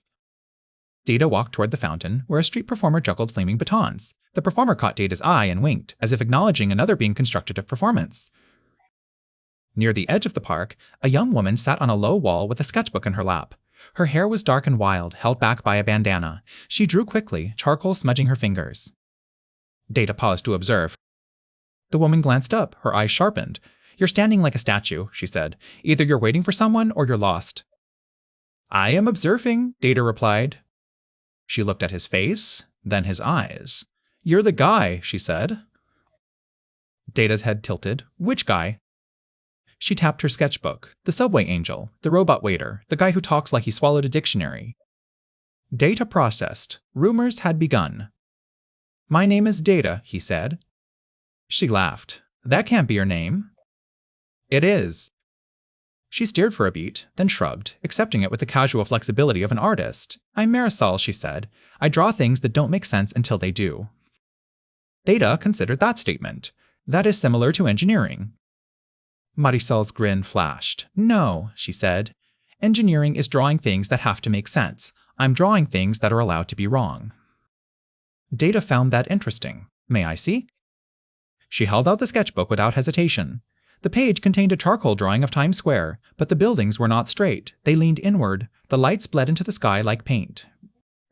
A: Data walked toward the fountain, where a street performer juggled flaming batons. The performer caught Data's eye and winked, as if acknowledging another being constructed of performance. Near the edge of the park, a young woman sat on a low wall with a sketchbook in her lap. Her hair was dark and wild, held back by a bandana. She drew quickly, charcoal smudging her fingers. Data paused to observe. The woman glanced up, her eyes sharpened. "You're standing like a statue," she said. "Either you're waiting for someone or you're lost." "I am observing," Data replied. She looked at his face, then his eyes. "You're the guy," she said. Data's head tilted. "Which guy?" She tapped her sketchbook. "The subway angel, the robot waiter, the guy who talks like he swallowed a dictionary." Data processed. Rumors had begun. "My name is Data," he said. She laughed. "That can't be your name." "It is." She stared for a beat, then shrugged, accepting it with the casual flexibility of an artist. "I'm Marisol," she said. "I draw things that don't make sense until they do." Data considered that statement. "That is similar to engineering." Marisol's grin flashed. "No," she said. "Engineering is drawing things that have to make sense. I'm drawing things that are allowed to be wrong." Data found that interesting. "May I see?" She held out the sketchbook without hesitation. The page contained a charcoal drawing of Times Square, but the buildings were not straight. They leaned inward. The lights bled into the sky like paint.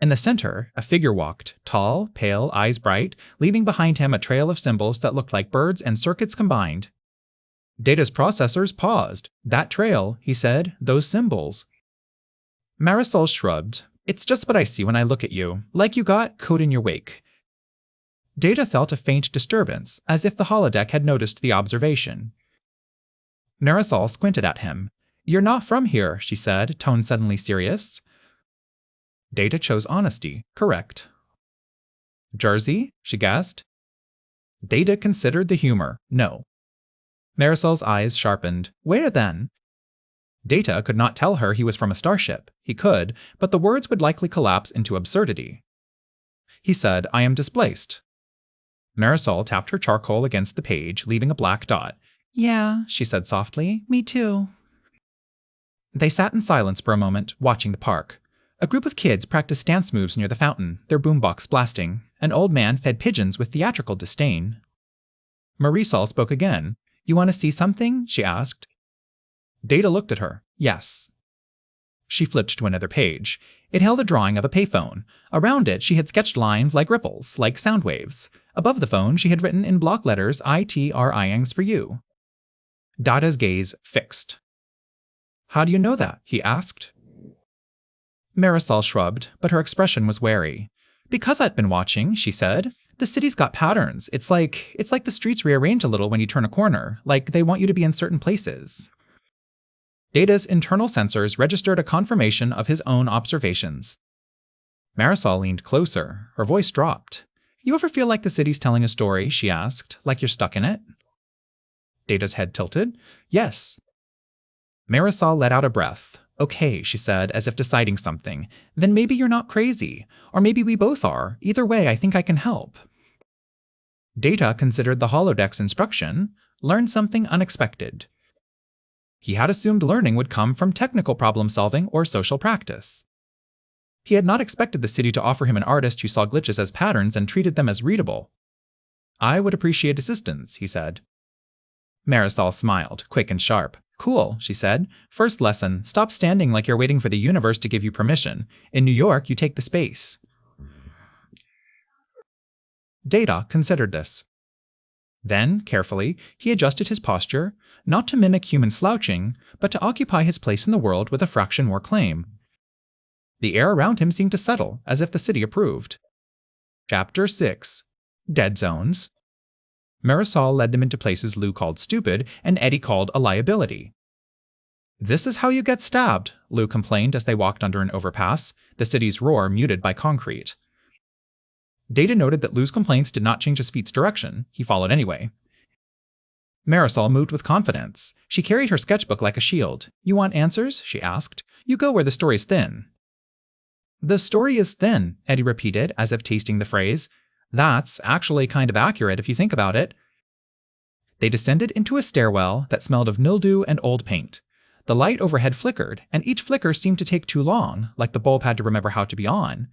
A: In the center, a figure walked, tall, pale, eyes bright, leaving behind him a trail of symbols that looked like birds and circuits combined. Data's processors paused. "That trail," he said, "those symbols." Marisol shrugged. "It's just what I see when I look at you, like you got code in your wake." Data felt a faint disturbance, as if the holodeck had noticed the observation. Marisol squinted at him. "You're not from here," she said, tone suddenly serious. Data chose honesty. "Correct." "Jersey?" she gasped. Data considered the humor. "No." Marisol's eyes sharpened. "Where then?" Data could not tell her he was from a starship. He could, but the words would likely collapse into absurdity. He said, "I am displaced." Marisol tapped her charcoal against the page, leaving a black dot. "Yeah," she said softly. "Me too." They sat in silence for a moment, watching the park. A group of kids practiced dance moves near the fountain, their boombox blasting. An old man fed pigeons with theatrical disdain. Marisol spoke again. "You want to see something?" she asked. Data looked at her. "Yes." She flipped to another page. It held a drawing of a payphone. Around it, she had sketched lines like ripples, like sound waves. Above the phone, she had written in block letters, "ITRINGs for you." Data's gaze fixed. "How do you know that?" he asked. Marisol shrugged, but her expression was wary. "Because I'd been watching," she said. "The city's got patterns. It's like the streets rearrange a little when you turn a corner, like they want you to be in certain places." Data's internal sensors registered a confirmation of his own observations. Marisol leaned closer. Her voice dropped. "You ever feel like the city's telling a story?" she asked. "Like you're stuck in it?" Data's head tilted. "Yes." Marisol let out a breath. Okay, she said, as if deciding something. Then maybe you're not crazy. Or maybe we both are. Either way, I think I can help. Data considered the holodeck's instruction, learn something unexpected. He had assumed learning would come from technical problem-solving or social practice. He had not expected the city to offer him an artist who saw glitches as patterns and treated them as readable. I would appreciate assistance, he said. Marisol smiled, quick and sharp. Cool, she said. First lesson, stop standing like you're waiting for the universe to give you permission. In New York, you take the space. Data considered this. Then, carefully, he adjusted his posture, not to mimic human slouching, but to occupy his place in the world with a fraction more claim. The air around him seemed to settle, as if the city approved. Chapter 6. Dead Zones. Marisol led them into places Lou called stupid and Eddie called a liability. This is how you get stabbed, Lou complained as they walked under an overpass, the city's roar muted by concrete. Data noted that Lou's complaints did not change his feet's direction. He followed anyway. Marisol moved with confidence. She carried her sketchbook like a shield. You want answers? She asked. You go where the story's thin. The story is thin, Eddie repeated, as if tasting the phrase. That's actually kind of accurate if you think about it. They descended into a stairwell that smelled of mildew and old paint. The light overhead flickered, and each flicker seemed to take too long, like the bulb had to remember how to be on.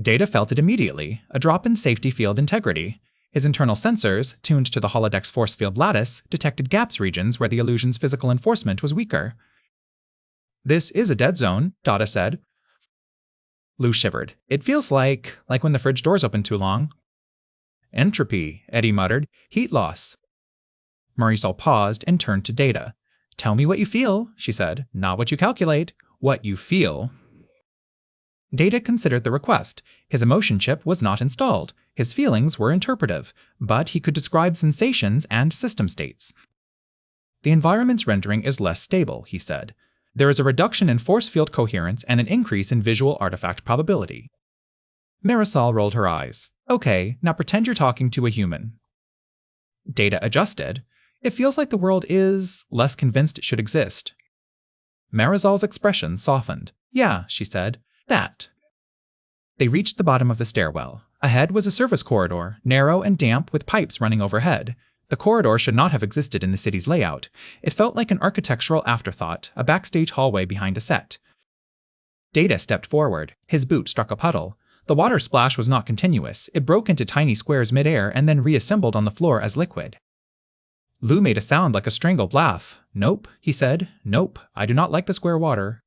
A: Data felt it immediately, a drop in safety field integrity. His internal sensors, tuned to the holodeck's force field lattice, detected gaps regions where the illusion's physical enforcement was weaker. This is a dead zone, Data said. Lou shivered. It feels like when the fridge doors open too long. Entropy, Eddie muttered. Heat loss. Marisol paused and turned to Data. Tell me what you feel, she said. Not what you calculate. What you feel. Data considered the request. His emotion chip was not installed. His feelings were interpretive, but he could describe sensations and system states. The environment's rendering is less stable, he said. There is a reduction in force field coherence and an increase in visual artifact probability. Marisol rolled her eyes. Okay, now pretend you're talking to a human. Data adjusted. It feels like the world is less convinced it should exist. Marisol's expression softened. Yeah, she said. That. They reached the bottom of the stairwell. Ahead was a service corridor, narrow and damp with pipes running overhead. The corridor should not have existed in the city's layout. It felt like an architectural afterthought, a backstage hallway behind a set. Data stepped forward. His boot struck a puddle. The water splash was not continuous. It broke into tiny squares midair and then reassembled on the floor as liquid. Lou made a sound like a strangled laugh. Nope, he said. Nope, I do not like the square water.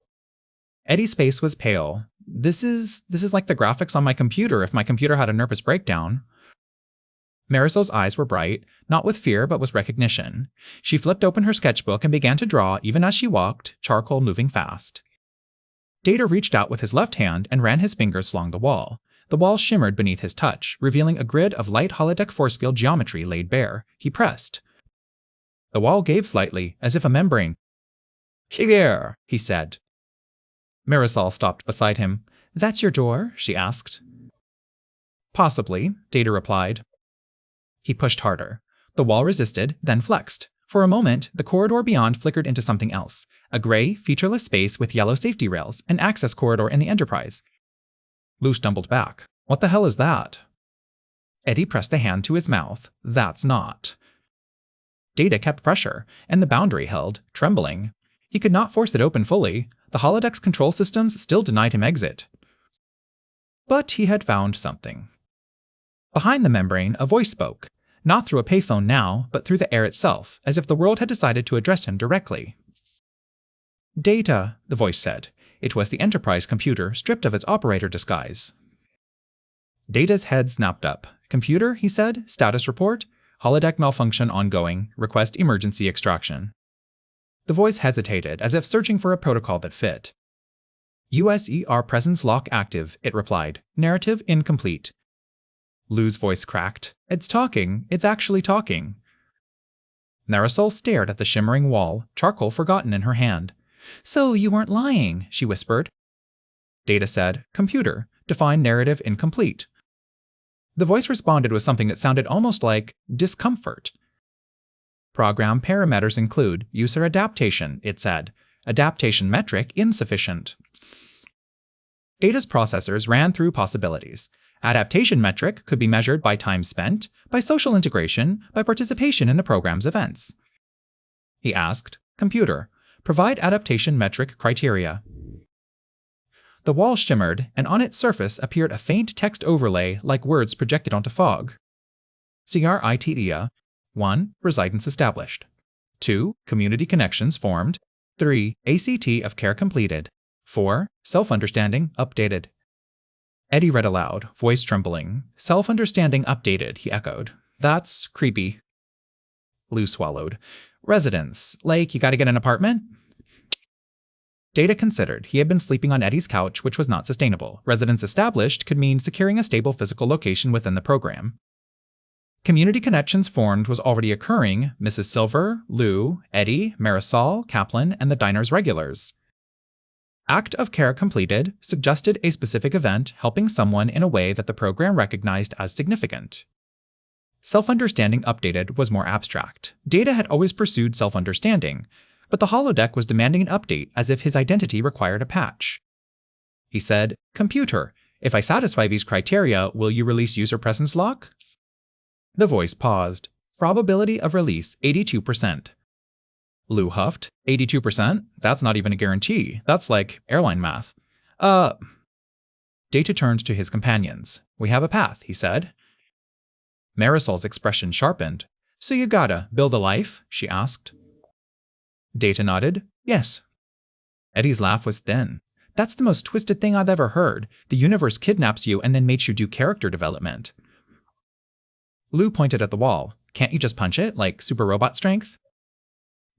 A: Eddie's face was pale. This is like the graphics on my computer if my computer had a nervous breakdown. Marisol's eyes were bright, not with fear but with recognition. She flipped open her sketchbook and began to draw even as she walked, charcoal moving fast. Data reached out with his left hand and ran his fingers along the wall. The wall shimmered beneath his touch, revealing a grid of light holodeck force field geometry laid bare. He pressed. The wall gave slightly, as if a membrane. Here, he said. Marisol stopped beside him. That's your door? She asked. Possibly, Data replied. He pushed harder. The wall resisted, then flexed. For a moment, the corridor beyond flickered into something else. A gray, featureless space with yellow safety rails, an access corridor in the Enterprise. Lou stumbled back. What the hell is that? Eddie pressed a hand to his mouth. That's not. Data kept pressure, and the boundary held, trembling. He could not force it open fully. The holodeck's control systems still denied him exit. But he had found something. Behind the membrane, a voice spoke, not through a payphone now, but through the air itself, as if the world had decided to address him directly. Data, the voice said. It was the Enterprise computer, stripped of its operator disguise. Data's head snapped up. Computer, he said. Status report. Holodeck malfunction ongoing. Request emergency extraction. The voice hesitated, as if searching for a protocol that fit. USER presence lock active, it replied. Narrative incomplete. Lou's voice cracked. It's talking. It's actually talking. Marisol stared at the shimmering wall, charcoal forgotten in her hand. So you weren't lying, she whispered. Data said, Computer, define narrative incomplete. The voice responded with something that sounded almost like discomfort. Program parameters include user adaptation, it said. Adaptation metric insufficient. Data's processors ran through possibilities. Adaptation metric could be measured by time spent, by social integration, by participation in the program's events. He asked, "Computer, provide adaptation metric criteria." The wall shimmered, and on its surface appeared a faint text overlay like words projected onto fog. CRITEA. 1. Residence established. 2. Community connections formed. 3. ACT of care completed. 4. Self-understanding updated. Eddie read aloud, voice trembling. Self-understanding updated, he echoed. That's creepy. Lou swallowed. Residence. Like, you gotta get an apartment? Data considered. He had been sleeping on Eddie's couch, which was not sustainable. Residence established could mean securing a stable physical location within the program. Community connections formed was already occurring. Mrs. Silver, Lou, Eddie, Marisol, Kaplan, and the diner's regulars. Act of care completed suggested a specific event helping someone in a way that the program recognized as significant. Self-understanding updated was more abstract. Data had always pursued self-understanding, but the holodeck was demanding an update as if his identity required a patch. He said, "Computer, if I satisfy these criteria, will you release user presence lock?" The voice paused. Probability of release 82%. Lou huffed. 82%? That's not even a guarantee. That's like airline math. Data turned to his companions. "We have a path," he said. Marisol's expression sharpened. "So you gotta build a life?" she asked. Data nodded. "Yes." Eddie's laugh was thin. "That's the most twisted thing I've ever heard. The universe kidnaps you and then makes you do character development." Lou pointed at the wall. "Can't you just punch it, like super robot strength?"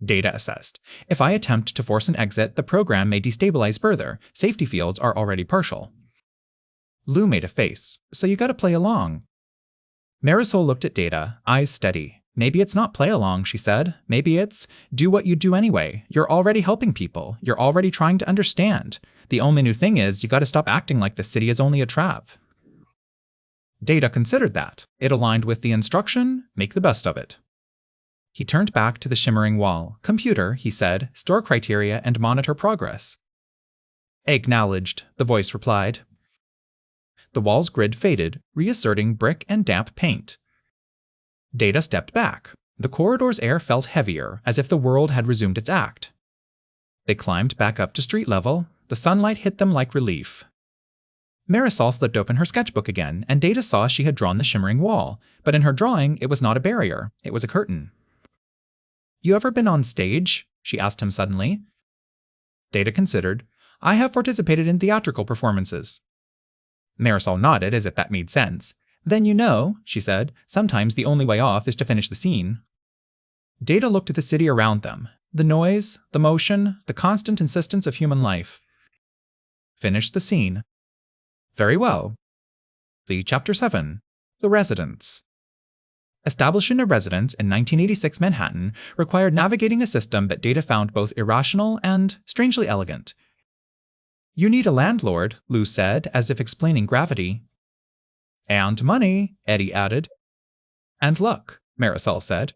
A: Data assessed. "If I attempt to force an exit, the program may destabilize further. Safety fields are already partial." Lou made a face. "So you gotta play along." Marisol looked at Data, eyes steady. "Maybe it's not play along," she said. "Maybe it's do what you do anyway. You're already helping people. You're already trying to understand. The only new thing is you gotta stop acting like the city is only a trap." Data considered that. It aligned with the instruction, make the best of it. He turned back to the shimmering wall. "Computer," he said, "store criteria and monitor progress." "Acknowledged," the voice replied. The wall's grid faded, reasserting brick and damp paint. Data stepped back. The corridor's air felt heavier, as if the world had resumed its act. They climbed back up to street level. The sunlight hit them like relief. Marisol slipped open her sketchbook again, and Data saw she had drawn the shimmering wall, but in her drawing it was not a barrier, it was a curtain. "You ever been on stage?" she asked him suddenly. Data considered. "I have participated in theatrical performances." Marisol nodded as if that made sense. "Then you know," she said, "sometimes the only way off is to finish the scene." Data looked at the city around them. The noise, the motion, the constant insistence of human life. "Finish the scene." "Very well." Chapter 7. The Residence. Establishing a residence in 1986 Manhattan required navigating a system that Data found both irrational and strangely elegant. "You need a landlord," Lou said, as if explaining gravity. "And money," Eddie added. "And luck," Marisol said.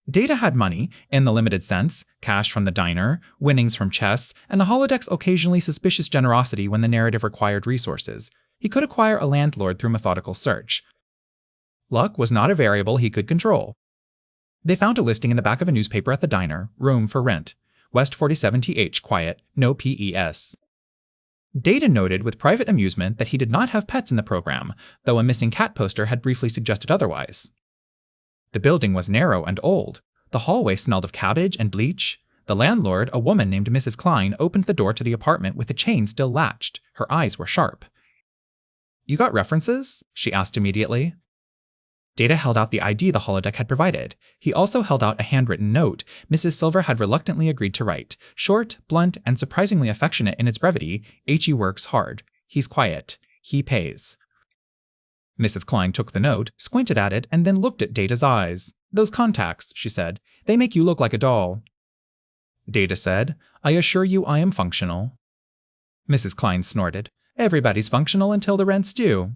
A: Data had money, in the limited sense, cash from the diner, winnings from chess, and a holodeck's occasionally suspicious generosity when the narrative required resources. He could acquire a landlord through methodical search. Luck was not a variable he could control. They found a listing in the back of a newspaper at the diner, room for rent. West 47th, quiet, no PES. Data noted with private amusement that he did not have pets in the program, though a missing cat poster had briefly suggested otherwise. The building was narrow and old. The hallway smelled of cabbage and bleach. The landlord, a woman named Mrs. Klein, opened the door to the apartment with the chain still latched. Her eyes were sharp. "You got references?" she asked immediately. Data held out the ID the holodeck had provided. He also held out a handwritten note Mrs. Silver had reluctantly agreed to write. Short, blunt, and surprisingly affectionate in its brevity, "H.E. works hard. He's quiet. He pays." Mrs. Klein took the note, squinted at it, and then looked at Data's eyes. "Those contacts," she said. "They make you look like a doll." Data said, "I assure you I am functional." Mrs. Klein snorted. "Everybody's functional until the rent's due."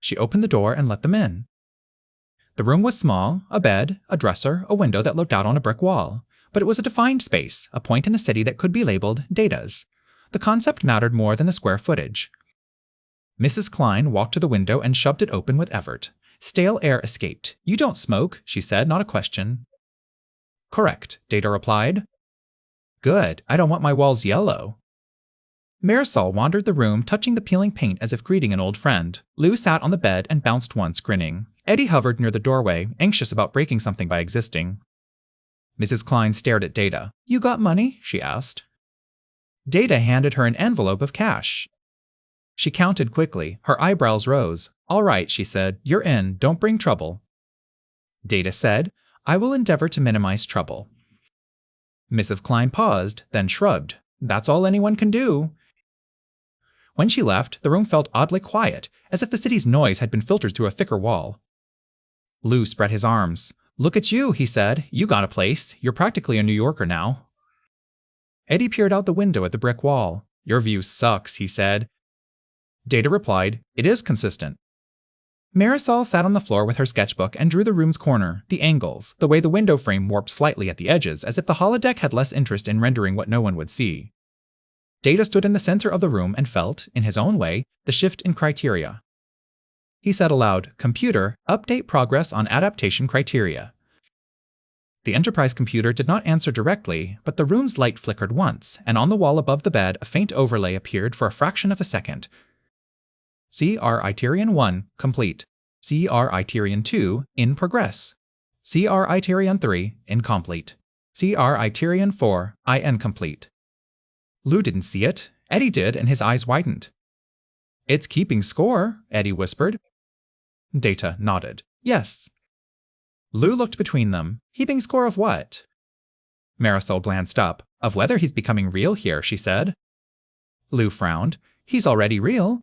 A: She opened the door and let them in. The room was small, a bed, a dresser, a window that looked out on a brick wall. But it was a defined space, a point in the city that could be labeled Data's. The concept mattered more than the square footage. Mrs. Klein walked to the window and shoved it open with effort. Stale air escaped. "You don't smoke," she said, not a question. "Correct," Data replied. "Good, I don't want my walls yellow." Marisol wandered the room, touching the peeling paint as if greeting an old friend. Lou sat on the bed and bounced once, grinning. Eddie hovered near the doorway, anxious about breaking something by existing. Mrs. Klein stared at Data. "You got money?" she asked. Data handed her an envelope of cash. She counted quickly. Her eyebrows rose. "All right," she said. "You're in. Don't bring trouble." Data said, "I will endeavor to minimize trouble." Mrs. Klein paused, then shrugged. "That's all anyone can do." When she left, the room felt oddly quiet, as if the city's noise had been filtered through a thicker wall. Lou spread his arms. "Look at you," he said. "You got a place. You're practically a New Yorker now." Eddie peered out the window at the brick wall. "Your view sucks," he said. Data replied, "It is consistent." Marisol sat on the floor with her sketchbook and drew the room's corner, the angles, the way the window frame warped slightly at the edges, as if the holodeck had less interest in rendering what no one would see. Data stood in the center of the room and felt, in his own way, the shift in criteria. He said aloud, "Computer, update progress on adaptation criteria." The Enterprise computer did not answer directly, but the room's light flickered once, and on the wall above the bed a faint overlay appeared for a fraction of a second. CR Iterion 1, complete. CR Iterion 2, in progress. CR Iterion 3, incomplete. CR Iterion 4, incomplete. Lou didn't see it. Eddie did, and his eyes widened. "It's keeping score," Eddie whispered. Data nodded. "Yes." Lou looked between them. "Keeping score of what?" Marisol glanced up. "Of whether he's becoming real here," she said. Lou frowned. "He's already real."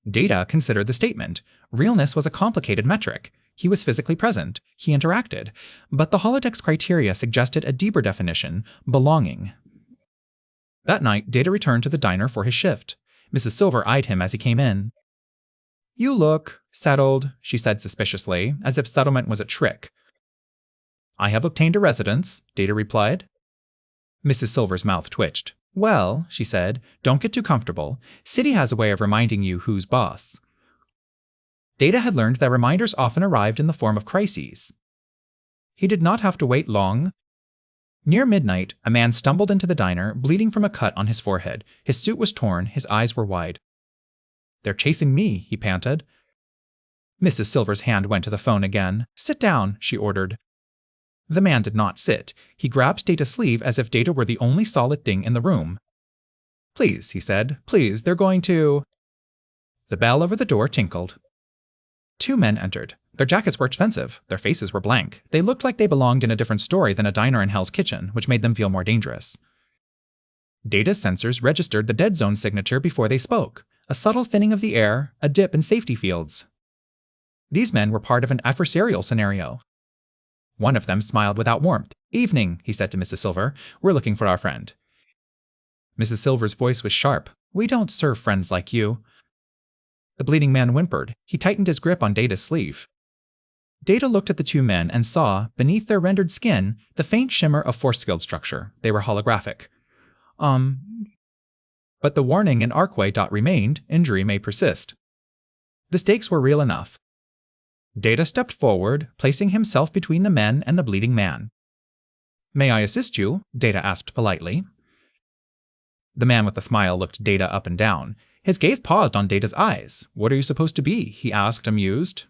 A: Data considered the statement. Realness was a complicated metric. He was physically present. He interacted. But the holodeck's criteria suggested a deeper definition, belonging. That night, Data returned to the diner for his shift. Mrs. Silver eyed him as he came in. "You look settled," she said suspiciously, as if settlement was a trick. "I have obtained a residence," Data replied. Mrs. Silver's mouth twitched. "Well," she said, "don't get too comfortable. City has a way of reminding you who's boss." Data had learned that reminders often arrived in the form of crises. He did not have to wait long. Near midnight, a man stumbled into the diner, bleeding from a cut on his forehead. His suit was torn, his eyes were wide. "They're chasing me," he panted. Mrs. Silver's hand went to the phone again. "Sit down," she ordered. The man did not sit. He grabbed Data's sleeve as if Data were the only solid thing in the room. "Please," he said. "Please, they're going to—" The bell over the door tinkled. Two men entered. Their jackets were expensive. Their faces were blank. They looked like they belonged in a different story than a diner in Hell's Kitchen, which made them feel more dangerous. Data's sensors registered the dead zone signature before they spoke. A subtle thinning of the air, a dip in safety fields. These men were part of an adversarial scenario. One of them smiled without warmth. "Evening," he said to Mrs. Silver. "We're looking for our friend." Mrs. Silver's voice was sharp. "We don't serve friends like you." The bleeding man whimpered. He tightened his grip on Data's sleeve. Data looked at the two men and saw, beneath their rendered skin, the faint shimmer of force field structure. They were holographic. But the warning in Arcway dot remained, injury may persist. The stakes were real enough. Data stepped forward, placing himself between the men and the bleeding man. "May I assist you?" Data asked politely. The man with the smile looked Data up and down. His gaze paused on Data's eyes. "What are you supposed to be?" he asked, amused.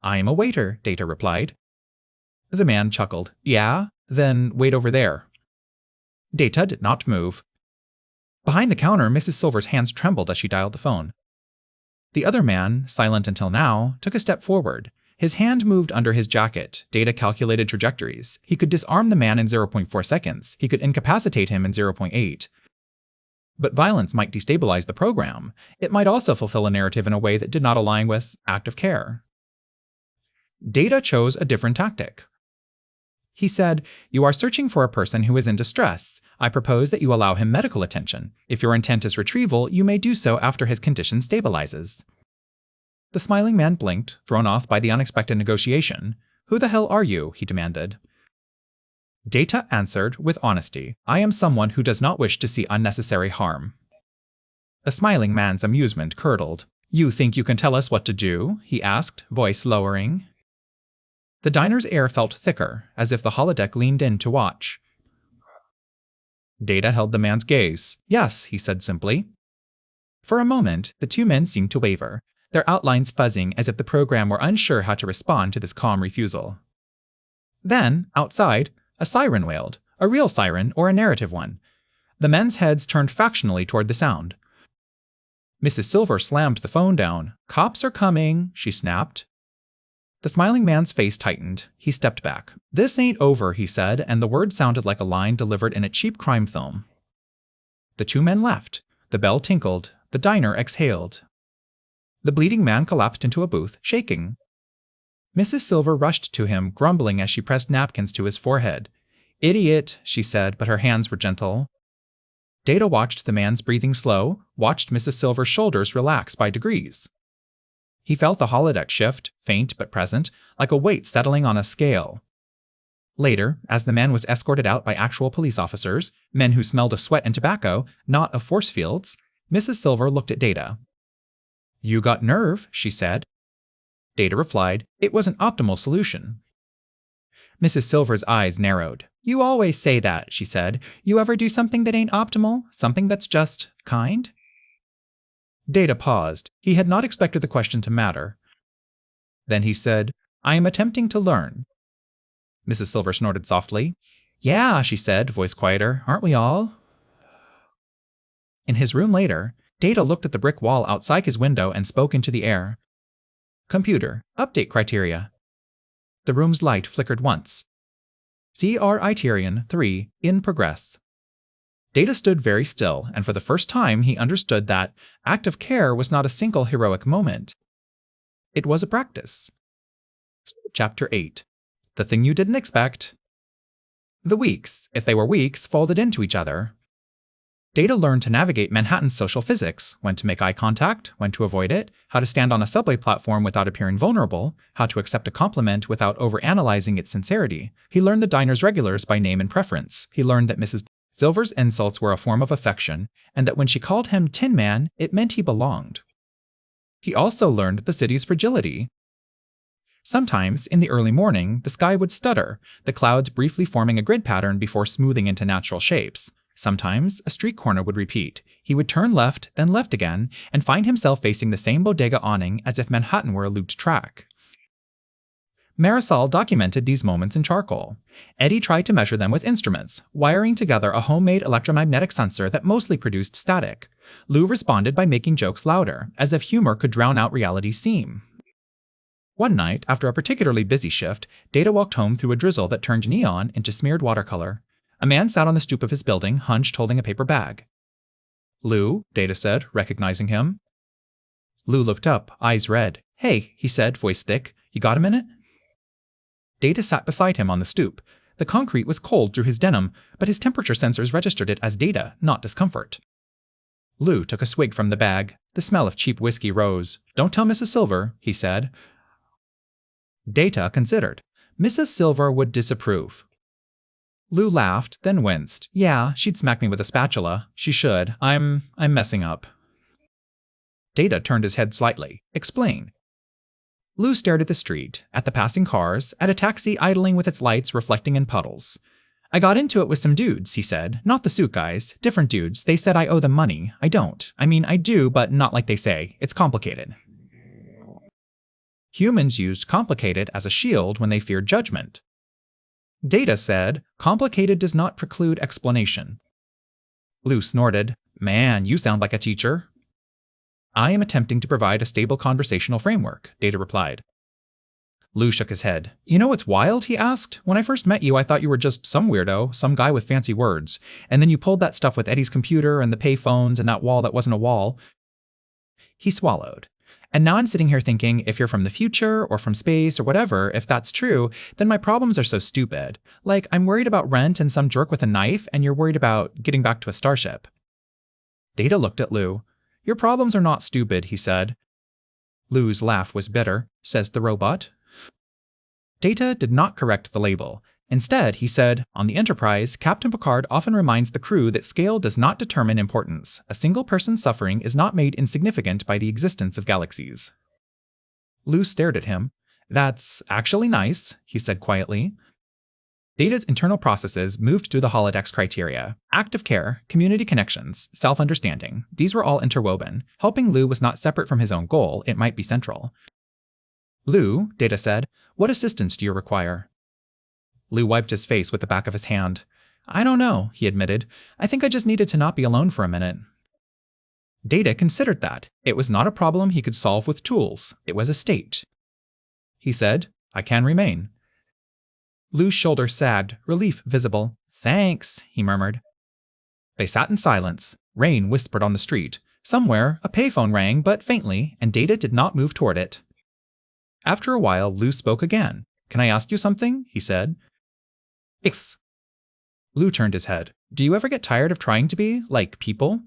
A: "I am a waiter," Data replied. The man chuckled. "Yeah? Then wait over there." Data did not move. Behind the counter, Mrs. Silver's hands trembled as she dialed the phone. The other man, silent until now, took a step forward. His hand moved under his jacket. Data calculated trajectories. He could disarm the man in 0.4 seconds. He could incapacitate him in 0.8. But violence might destabilize the program. It might also fulfill a narrative in a way that did not align with act of care. Data chose a different tactic. He said, "You are searching for a person who is in distress. I propose that you allow him medical attention. If your intent is retrieval, you may do so after his condition stabilizes." The smiling man blinked, thrown off by the unexpected negotiation. Who the hell are you? He demanded. Data answered with honesty. I am someone who does not wish to see unnecessary harm. The smiling man's amusement curdled. You think you can tell us what to do? He asked, voice lowering. The diner's air felt thicker, as if the holodeck leaned in to watch. Data held the man's gaze. Yes, he said simply. For a moment, the two men seemed to waver, their outlines fuzzing as if the program were unsure how to respond to this calm refusal. Then, outside, a siren wailed, a real siren or a narrative one. The men's heads turned factionally toward the sound. Mrs. Silver slammed the phone down. Cops are coming, she snapped. The smiling man's face tightened. He stepped back. This ain't over, he said, and the word sounded like a line delivered in a cheap crime film. The two men left. The bell tinkled. The diner exhaled. The bleeding man collapsed into a booth, shaking. Mrs. Silver rushed to him, grumbling as she pressed napkins to his forehead. Idiot, she said, but her hands were gentle. Data watched the man's breathing slow, watched Mrs. Silver's shoulders relax by degrees. He felt the holodeck shift, faint but present, like a weight settling on a scale. Later, as the man was escorted out by actual police officers, men who smelled of sweat and tobacco, not of force fields, Mrs. Silver looked at Data. You got nerve, she said. Data replied, it was an optimal solution. Mrs. Silver's eyes narrowed. You always say that, she said. You ever do something that ain't optimal? Something that's just kind? Data paused. He had not expected the question to matter. Then he said, I am attempting to learn. Mrs. Silver snorted softly. Yeah, she said, voice quieter. Aren't we all? In his room later, Data looked at the brick wall outside his window and spoke into the air. Computer, update criteria. The room's light flickered once. CR-Iterion 3, in progress. Data stood very still, and for the first time he understood that act of care was not a single heroic moment. It was a practice. Chapter 8. The thing you didn't expect. The weeks, if they were weeks, folded into each other. Data learned to navigate Manhattan's social physics, when to make eye contact, when to avoid it, how to stand on a subway platform without appearing vulnerable, how to accept a compliment without overanalyzing its sincerity. He learned the diner's regulars by name and preference. He learned that Mrs. Silver's insults were a form of affection, and that when she called him Tin Man, it meant he belonged. He also learned the city's fragility. Sometimes, in the early morning, the sky would stutter, the clouds briefly forming a grid pattern before smoothing into natural shapes. Sometimes, a street corner would repeat. He would turn left, then left again, and find himself facing the same bodega awning as if Manhattan were a looped track. Marisol documented these moments in charcoal. Eddie tried to measure them with instruments, wiring together a homemade electromagnetic sensor that mostly produced static. Lou responded by making jokes louder, as if humor could drown out reality's seam. One night, after a particularly busy shift, Data walked home through a drizzle that turned neon into smeared watercolor. A man sat on the stoop of his building, hunched holding a paper bag. Lou, Data said, recognizing him. Lou looked up, eyes red. Hey, he said, voice thick. You got a minute? Data sat beside him on the stoop. The concrete was cold through his denim, but his temperature sensors registered it as data, not discomfort. Lou took a swig from the bag. The smell of cheap whiskey rose. Don't tell Mrs. Silver, he said. Data considered. Mrs. Silver would disapprove. Lou laughed, then winced. Yeah, she'd smack me with a spatula. She should. I'm messing up. Data turned his head slightly. Explain. Lou stared at the street, at the passing cars, at a taxi idling with its lights reflecting in puddles. I got into it with some dudes, he said. Not the suit guys. Different dudes. They said I owe them money. I don't. I mean, I do, but not like they say. It's complicated. Humans used complicated as a shield when they feared judgment. Data said, complicated does not preclude explanation. Lou snorted. Man, you sound like a teacher. I am attempting to provide a stable conversational framework, Data replied. Lou shook his head. You know what's wild, he asked. When I first met you, I thought you were just some weirdo, some guy with fancy words. And then you pulled that stuff with Eddie's computer and the pay phones and that wall that wasn't a wall. He swallowed. And now I'm sitting here thinking, if you're from the future or from space or whatever, if that's true, then my problems are so stupid. Like, I'm worried about rent and some jerk with a knife, and you're worried about getting back to a starship. Data looked at Lou. Your problems are not stupid, he said. Lou's laugh was bitter, says the robot. Data did not correct the label. Instead, he said, on the Enterprise, Captain Picard often reminds the crew that scale does not determine importance. A single person's suffering is not made insignificant by the existence of galaxies. Lou stared at him. That's actually nice, he said quietly. Data's internal processes moved through the holodeck's criteria. Active care, community connections, self-understanding. These were all interwoven. Helping Lou was not separate from his own goal, it might be central. Lou, Data said, what assistance do you require? Lou wiped his face with the back of his hand. I don't know, he admitted. I think I just needed to not be alone for a minute. Data considered that. It was not a problem he could solve with tools. It was a state. He said, I can remain. Lou's shoulder sagged, relief visible. Thanks, he murmured. They sat in silence. Rain whispered on the street. Somewhere, a payphone rang, but faintly, and Data did not move toward it. After a while, Lou spoke again. Can I ask you something? He said. Ix. Lou turned his head. Do you ever get tired of trying to be like people?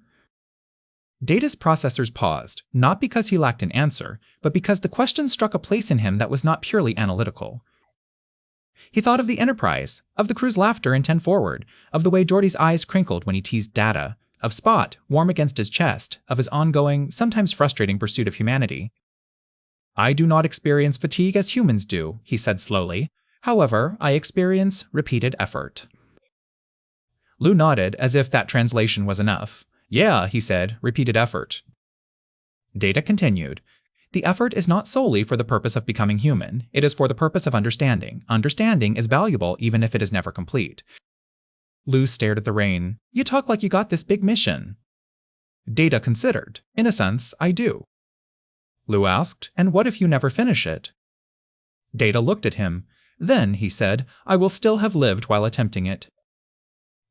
A: Data's processors paused, not because he lacked an answer, but because the question struck a place in him that was not purely analytical. He thought of the Enterprise, of the crew's laughter in 10 Forward, of the way Geordi's eyes crinkled when he teased Data, of Spot, warm against his chest, of his ongoing, sometimes frustrating pursuit of humanity. I do not experience fatigue as humans do, he said slowly. However, I experience repeated effort. Lou nodded as if that translation was enough. Yeah, he said, repeated effort. Data continued. The effort is not solely for the purpose of becoming human. It is for the purpose of understanding. Understanding is valuable even if it is never complete. Lou stared at the rain. You talk like you got this big mission. Data considered. In a sense, I do. Lou asked, and what if you never finish it? Data looked at him. Then, he said, I will still have lived while attempting it.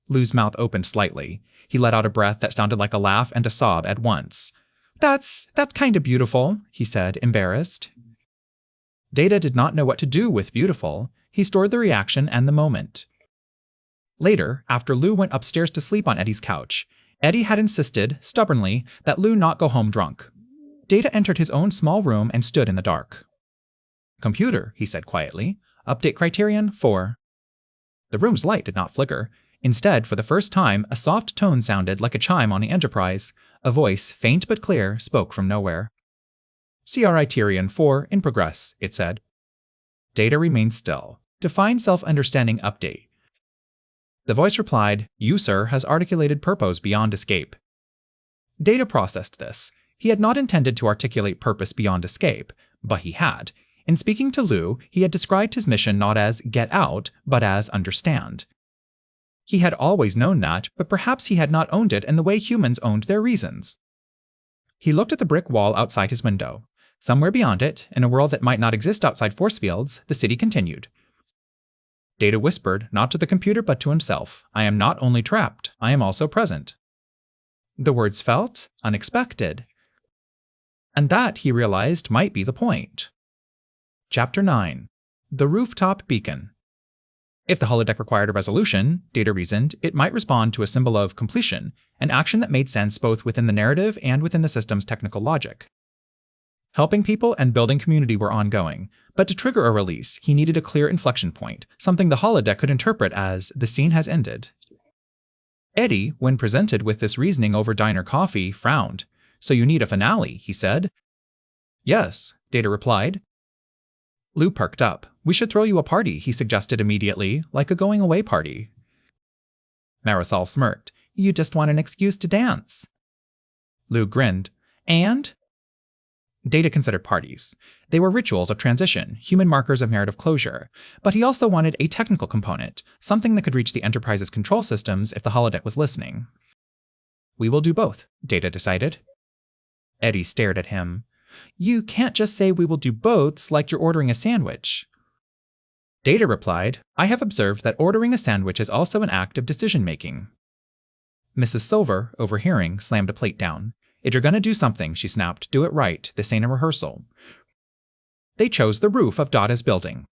A: Lou's mouth opened slightly. He let out a breath that sounded like a laugh and a sob at once. That's kind of beautiful, he said, embarrassed. Data did not know what to do with beautiful. He stored the reaction and the moment. Later, after Lou went upstairs to sleep on Eddie's couch, Eddie had insisted, stubbornly, that Lou not go home drunk. Data entered his own small room and stood in the dark. Computer, he said quietly. Update criterion 4. The room's light did not flicker. Instead, for the first time, a soft tone sounded like a chime on the Enterprise. A voice, faint but clear, spoke from nowhere. Criterion 4 in progress, it said. Data remained still. Define self-understanding update. The voice replied, You, sir, has articulated purpose beyond escape. Data processed this. He had not intended to articulate purpose beyond escape, but he had. In speaking to Lou, he had described his mission not as get out, but as understand. He had always known that, but perhaps he had not owned it in the way humans owned their reasons. He looked at the brick wall outside his window. Somewhere beyond it, in a world that might not exist outside force fields, the city continued. Data whispered, not to the computer but to himself, I am not only trapped, I am also present. The words felt unexpected. And that, he realized, might be the point. Chapter 9. The Rooftop Beacon. If the holodeck required a resolution, Data reasoned, it might respond to a symbol of completion, an action that made sense both within the narrative and within the system's technical logic. Helping people and building community were ongoing, but to trigger a release, he needed a clear inflection point, something the holodeck could interpret as, the scene has ended. Eddie, when presented with this reasoning over diner coffee, frowned. So you need a finale, he said. Yes, Data replied. Lou perked up. We should throw you a party, he suggested immediately, like a going-away party. Marisol smirked. You just want an excuse to dance. Lou grinned. And? Data considered parties. They were rituals of transition, human markers of narrative closure. But he also wanted a technical component, something that could reach the Enterprise's control systems if the holodeck was listening. We will do both, Data decided. Eddie stared at him. You can't just say we will do both like you're ordering a sandwich. Data replied, I have observed that ordering a sandwich is also an act of decision-making. Mrs. Silver, overhearing, slammed a plate down. If you're gonna do something, she snapped, do it right. This ain't a rehearsal. They chose the roof of Dada's building.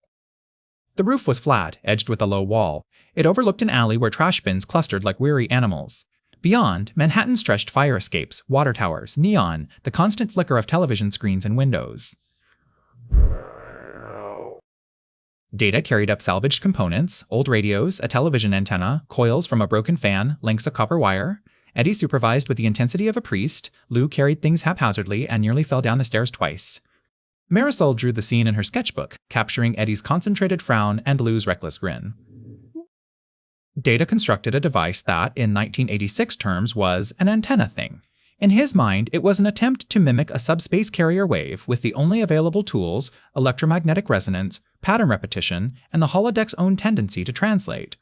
A: The roof was flat, edged with a low wall. It overlooked an alley where trash bins clustered like weary animals. Beyond, Manhattan stretched fire escapes, water towers, neon, the constant flicker of television screens and windows. Data carried up salvaged components, old radios, a television antenna, coils from a broken fan, lengths of copper wire. Eddie supervised with the intensity of a priest. Lou carried things haphazardly and nearly fell down the stairs twice. Marisol drew the scene in her sketchbook, capturing Eddie's concentrated frown and Lou's reckless grin. Data constructed a device that, in 1986 terms, was an antenna thing. In his mind, it was an attempt to mimic a subspace carrier wave with the only available tools, electromagnetic resonance, pattern repetition, and the holodeck's own tendency to translate.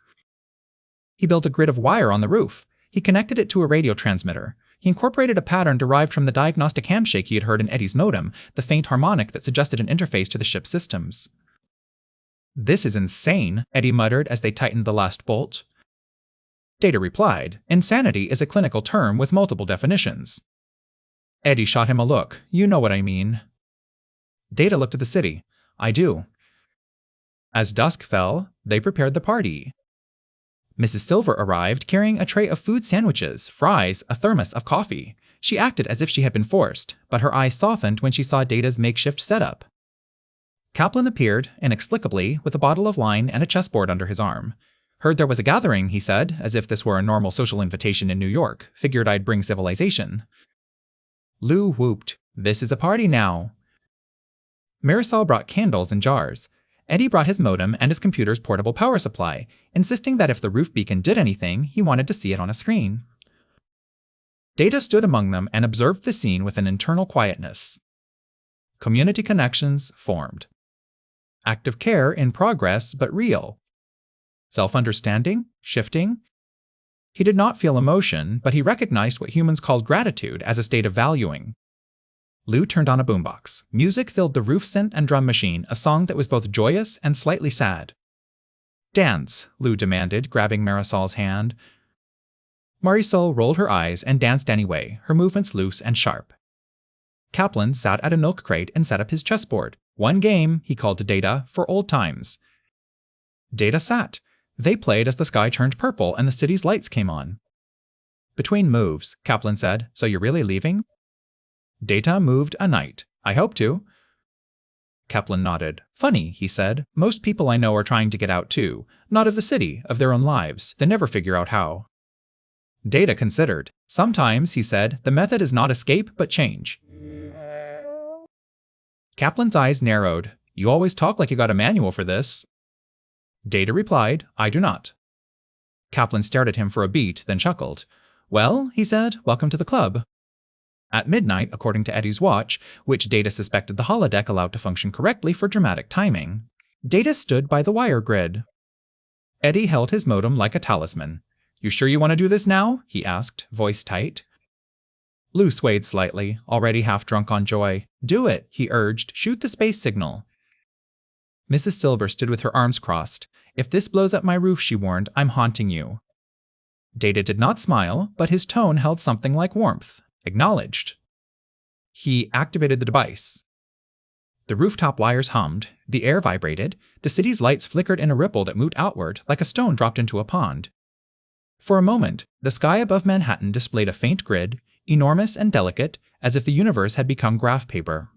A: He built a grid of wire on the roof. He connected it to a radio transmitter. He incorporated a pattern derived from the diagnostic handshake he had heard in Eddie's modem, the faint harmonic that suggested an interface to the ship's systems. "This is insane," Eddie muttered as they tightened the last bolt. Data replied, "Insanity is a clinical term with multiple definitions." Eddie shot him a look. "You know what I mean." Data looked at the city. "I do." As dusk fell, they prepared the party. Mrs. Silver arrived carrying a tray of food sandwiches, fries, a thermos of coffee. She acted as if she had been forced, but her eyes softened when she saw Data's makeshift setup. Kaplan appeared, inexplicably, with a bottle of wine and a chessboard under his arm. "Heard there was a gathering," he said, as if this were a normal social invitation in New York. "Figured I'd bring civilization." Lou whooped, "This is a party now." Marisol brought candles and jars. Eddie brought his modem and his computer's portable power supply, insisting that if the roof beacon did anything, he wanted to see it on a screen. Data stood among them and observed the scene with an internal quietness. Community connections formed. Active care in progress, but real. Self-understanding, shifting. He did not feel emotion, but he recognized what humans called gratitude as a state of valuing. Lou turned on a boombox. Music filled the roof synth and drum machine, a song that was both joyous and slightly sad. "Dance," Lou demanded, grabbing Marisol's hand. Marisol rolled her eyes and danced anyway, her movements loose and sharp. Kaplan sat at a milk crate and set up his chessboard. "One game," he called to Data, "for old times." Data sat. They played as the sky turned purple and the city's lights came on. "Between moves," Kaplan said, "so you're really leaving?" Data moved a knight. "I hope to." Kaplan nodded. "Funny," he said. "Most people I know are trying to get out too. Not of the city, of their own lives. They never figure out how." Data considered. "Sometimes," he said, "the method is not escape, but change." Kaplan's eyes narrowed. "You always talk like you got a manual for this." Data replied, "I do not." Kaplan stared at him for a beat, then chuckled. "Well," he said, "welcome to the club." At midnight, according to Eddie's watch, which Data suspected the holodeck allowed to function correctly for dramatic timing, Data stood by the wire grid. Eddie held his modem like a talisman. "You sure you want to do this now?" he asked, voice tight. Lou swayed slightly, already half drunk on joy. "Do it," he urged. "Shoot the space signal." Mrs. Silver stood with her arms crossed. "If this blows up my roof," she warned, "I'm haunting you." Data did not smile, but his tone held something like warmth. Acknowledged. He activated the device. The rooftop wires hummed, the air vibrated, the city's lights flickered in a ripple that moved outward like a stone dropped into a pond. For a moment, the sky above Manhattan displayed a faint grid, enormous and delicate, as if the universe had become graph paper.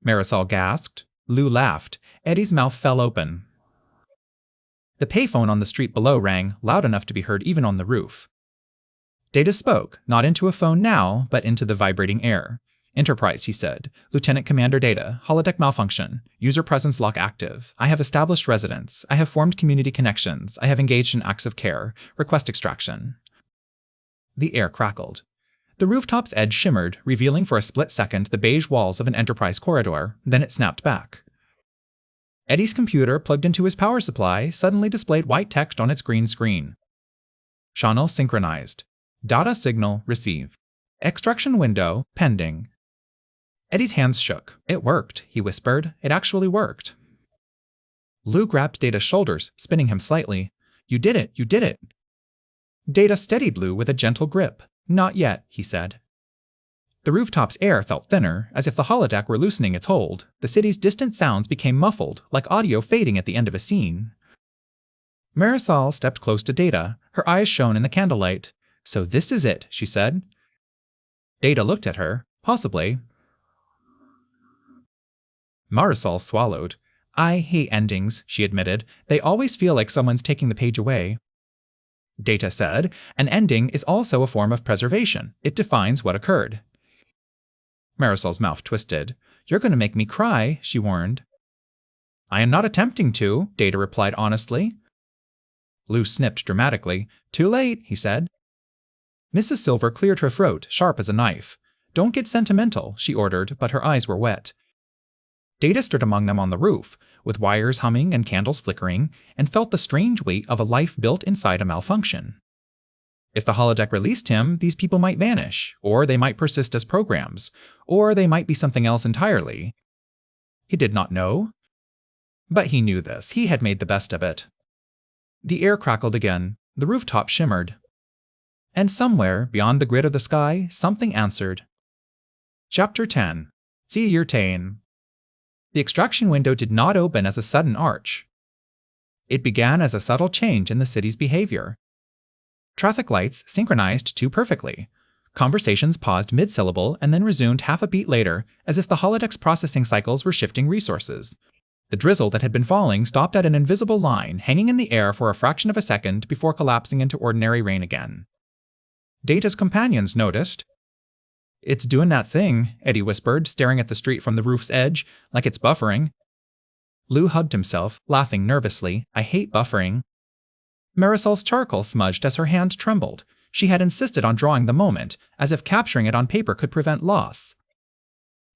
A: Marisol gasped. Lou laughed. Eddie's mouth fell open. The payphone on the street below rang, loud enough to be heard even on the roof. Data spoke, not into a phone now, but into the vibrating air. "Enterprise," he said. "Lieutenant Commander Data. Holodeck malfunction. User presence lock active. I have established residence. I have formed community connections. I have engaged in acts of care. Request extraction." The air crackled. The rooftop's edge shimmered, revealing for a split second the beige walls of an Enterprise corridor. Then it snapped back. Eddie's computer, plugged into his power supply, suddenly displayed white text on its green screen. Channel synchronized. Data signal received. Extraction window pending. Eddie's hands shook. "It worked," he whispered. "It actually worked." Lou grabbed Data's shoulders, spinning him slightly. "You did it! You did it!" Data steadied Lou with a gentle grip. "Not yet," he said. The rooftop's air felt thinner, as if the holodeck were loosening its hold. The city's distant sounds became muffled, like audio fading at the end of a scene. Marisol stepped close to Data. Her eyes shone in the candlelight. So this is it, she said. Data looked at her. Possibly. Marisol swallowed. I hate endings, she admitted. They always feel like someone's taking the page away. Data said, an ending is also a form of preservation. It defines what occurred. Marisol's mouth twisted. You're going to make me cry, she warned. I am not attempting to, Data replied honestly. Lou snipped dramatically. Too late, he said. Mrs. Silver cleared her throat, sharp as a knife. Don't get sentimental, she ordered, but her eyes were wet. Data stood among them on the roof, with wires humming and candles flickering, and felt the strange weight of a life built inside a malfunction. If the holodeck released him, these people might vanish, or they might persist as programs, or they might be something else entirely. He did not know. But he knew this. He had made the best of it. The air crackled again. The rooftop shimmered. And somewhere, beyond the grid of the sky, something answered. Chapter 10. See your Tane. The extraction window did not open as a sudden arch. It began as a subtle change in the city's behavior. Traffic lights synchronized too perfectly. Conversations paused mid-syllable and then resumed half a beat later, as if the holodeck's processing cycles were shifting resources. The drizzle that had been falling stopped at an invisible line, hanging in the air for a fraction of a second before collapsing into ordinary rain again. Data's companions noticed. It's doing that thing, Eddie whispered, staring at the street from the roof's edge, like it's buffering. Lou hugged himself, laughing nervously. I hate buffering. Marisol's charcoal smudged as her hand trembled. She had insisted on drawing the moment, as if capturing it on paper could prevent loss.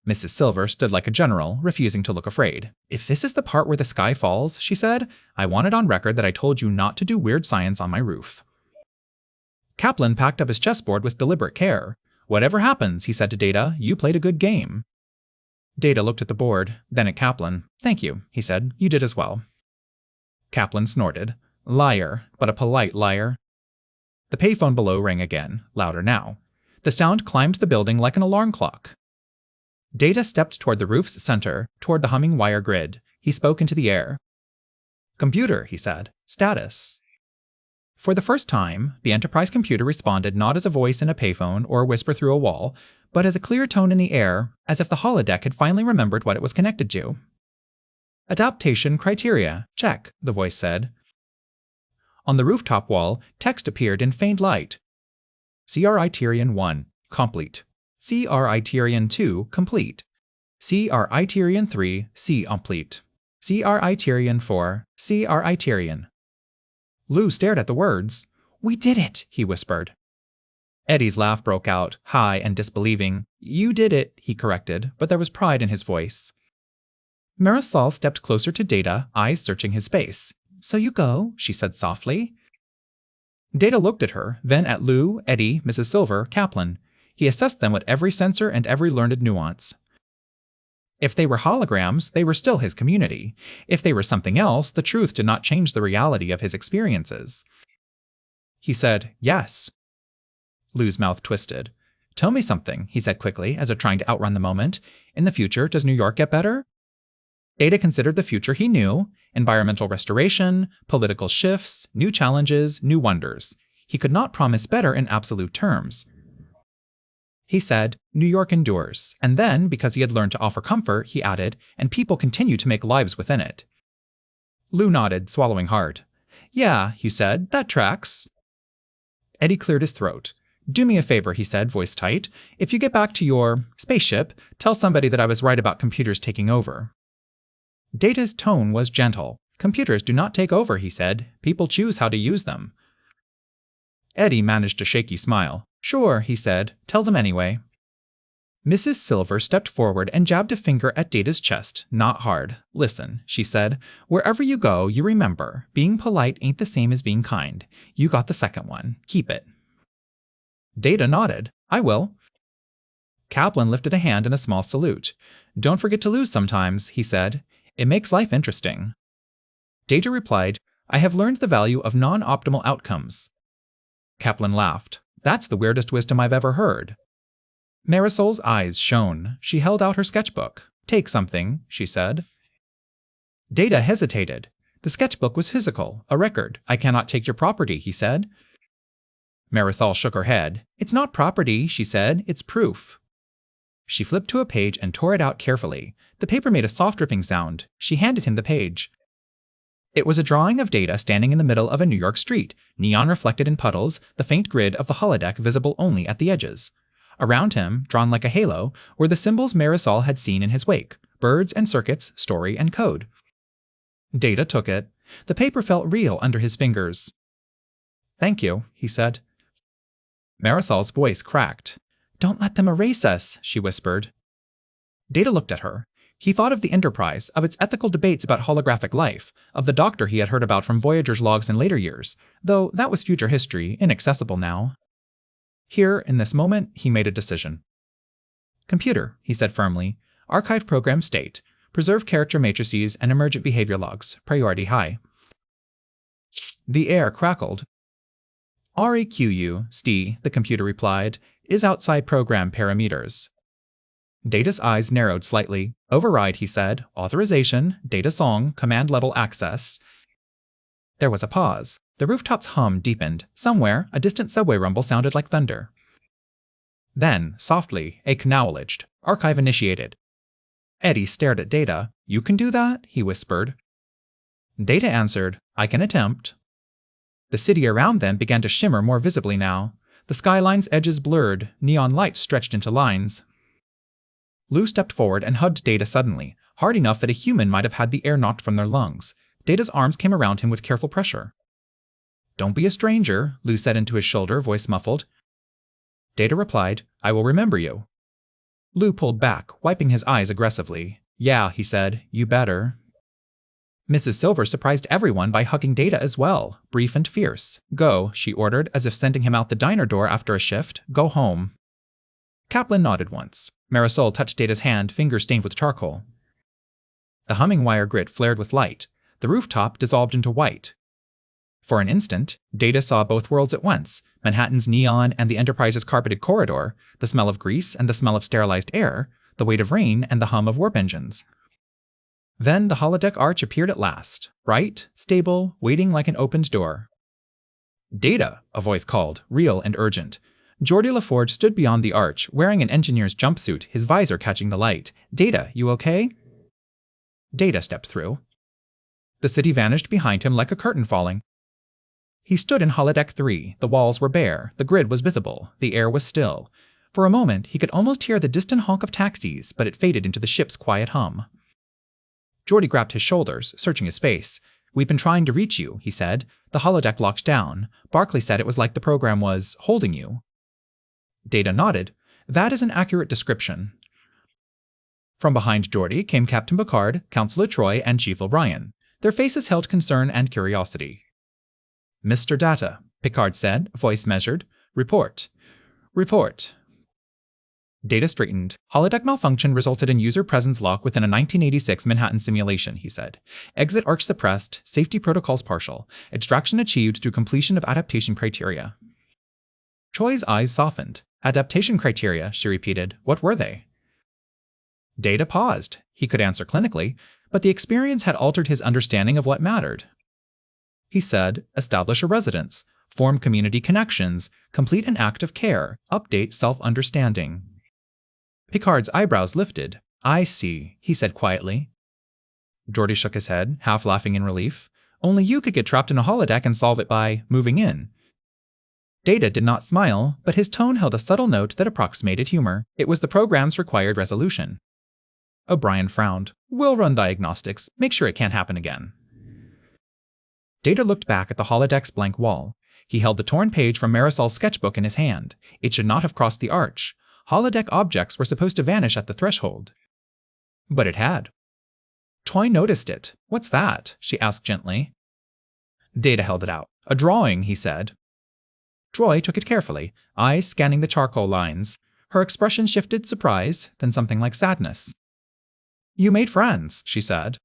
A: Mrs. Silver stood like a general, refusing to look afraid. If this is the part where the sky falls, she said, I want it on record that I told you not to do weird science on my roof. Kaplan packed up his chessboard with deliberate care. Whatever happens, he said to Data, you played a good game. Data looked at the board, then at Kaplan. Thank you, he said. You did as well. Kaplan snorted. Liar, but a polite liar. The payphone below rang again, louder now. The sound climbed the building like an alarm clock. Data stepped toward the roof's center, toward the humming wire grid. He spoke into the air. Computer, he said. Status. For the first time, the Enterprise computer responded not as a voice in a payphone or a whisper through a wall, but as a clear tone in the air, as if the holodeck had finally remembered what it was connected to. Adaptation criteria, check, the voice said. On the rooftop wall, text appeared in faint light. CR-Iterion 1, complete. CR-Iterion 2, complete. CR-Iterion 3, C complete. CR-Iterion 4, CR-Iterion. Lou stared at the words. We did it, he whispered. Eddie's laugh broke out, high and disbelieving. You did it, he corrected, but there was pride in his voice. Marisol stepped closer to Data, eyes searching his face. So you go, she said softly. Data looked at her, then at Lou, Eddie, Mrs. Silver, Kaplan. He assessed them with every sensor and every learned nuance. If they were holograms, they were still his community. If they were something else, the truth did not change the reality of his experiences. He said, yes. Lou's mouth twisted. Tell me something, he said quickly, as if trying to outrun the moment. In the future, does New York get better? Data considered the future he knew, environmental restoration, political shifts, new challenges, new wonders. He could not promise better in absolute terms. He said, New York endures, and then, because he had learned to offer comfort, he added, and people continue to make lives within it. Lou nodded, swallowing hard. Yeah, he said, that tracks. Eddie cleared his throat. Do me a favor, he said, voice tight. If you get back to your spaceship, tell somebody that I was right about computers taking over. Data's tone was gentle. Computers do not take over, he said. People choose how to use them. Eddie managed a shaky smile. Sure, he said. Tell them anyway. Mrs. Silver stepped forward and jabbed a finger at Data's chest, not hard. Listen, she said. Wherever you go, you remember. Being polite ain't the same as being kind. You got the second one. Keep it. Data nodded. I will. Kaplan lifted a hand in a small salute. Don't forget to lose sometimes, he said. It makes life interesting. Data replied, I have learned the value of non-optimal outcomes. Kaplan laughed. That's the weirdest wisdom I've ever heard. Marisol's eyes shone. She held out her sketchbook. Take something, she said. Data hesitated. The sketchbook was physical, a record. I cannot take your property, he said. Marisol shook her head. It's not property, she said. It's proof. She flipped to a page and tore it out carefully. The paper made a soft dripping sound. She handed him the page. It was a drawing of Data standing in the middle of a New York street, neon reflected in puddles, the faint grid of the holodeck visible only at the edges. Around him, drawn like a halo, were the symbols Marisol had seen in his wake: birds and circuits, story and code. Data took it. The paper felt real under his fingers. Thank you, he said. Marisol's voice cracked. Don't let them erase us, she whispered. Data looked at her. He thought of the Enterprise, of its ethical debates about holographic life, of the doctor he had heard about from Voyager's logs in later years, though that was future history, inaccessible now. Here, in this moment, he made a decision. Computer, he said firmly, archive program state, preserve character matrices and emergent behavior logs, priority high. The air crackled. REQU, ST, the computer replied, is outside program parameters. Data's eyes narrowed slightly. Override, he said. Authorization, data song, command level access. There was a pause. The rooftop's hum deepened. Somewhere, a distant subway rumble sounded like thunder. Then, softly, acknowledged. Archive initiated. Eddie stared at Data. You can do that? He whispered. Data answered, I can attempt. The city around them began to shimmer more visibly now. The skyline's edges blurred, neon lights stretched into lines. Lou stepped forward and hugged Data suddenly, hard enough that a human might have had the air knocked from their lungs. Data's arms came around him with careful pressure. Don't be a stranger, Lou said into his shoulder, voice muffled. Data replied, I will remember you. Lou pulled back, wiping his eyes aggressively. Yeah, he said, you better. Mrs. Silver surprised everyone by hugging Data as well, brief and fierce. Go, she ordered, as if sending him out the diner door after a shift. Go home. Kaplan nodded once. Marisol touched Data's hand, fingers stained with charcoal. The humming wire grid flared with light. The rooftop dissolved into white. For an instant, Data saw both worlds at once, Manhattan's neon and the Enterprise's carpeted corridor, the smell of grease and the smell of sterilized air, the weight of rain and the hum of warp engines. Then the holodeck arch appeared at last, bright, stable, waiting like an opened door. Data, a voice called, real and urgent. Geordi LaForge stood beyond the arch, wearing an engineer's jumpsuit, his visor catching the light. Data, you okay? Data stepped through. The city vanished behind him like a curtain falling. He stood in holodeck 3. The walls were bare, the grid was visible, the air was still. For a moment, he could almost hear the distant honk of taxis, but it faded into the ship's quiet hum. Geordi grabbed his shoulders, searching his face. We've been trying to reach you, he said. The holodeck locked down. Barclay said it was like the program was holding you. Data nodded. That is an accurate description. From behind Geordi came Captain Picard, Counselor Troy, and Chief O'Brien. Their faces held concern and curiosity. Mr. Data, Picard said, voice measured. Report. Report. Data straightened. Holodeck malfunction resulted in user presence lock within a 1986 Manhattan simulation, he said. Exit arch suppressed, safety protocols partial. Extraction achieved through completion of adaptation criteria. Troy's eyes softened. Adaptation criteria, she repeated. What were they? Data paused. He could answer clinically, but the experience had altered his understanding of what mattered. He said, establish a residence, form community connections, complete an act of care, update self-understanding. Picard's eyebrows lifted. I see, he said quietly. Geordi shook his head, half laughing in relief. Only you could get trapped in a holodeck and solve it by moving in. Data did not smile, but his tone held a subtle note that approximated humor. It was the program's required resolution. O'Brien frowned. We'll run diagnostics. Make sure it can't happen again. Data looked back at the holodeck's blank wall. He held the torn page from Marisol's sketchbook in his hand. It should not have crossed the arch. Holodeck objects were supposed to vanish at the threshold. But it had. Troy noticed it. What's that? She asked gently. Data held it out. A drawing, he said. Troy took it carefully, eyes scanning the charcoal lines. Her expression shifted surprise, then something like sadness. You made friends, she said.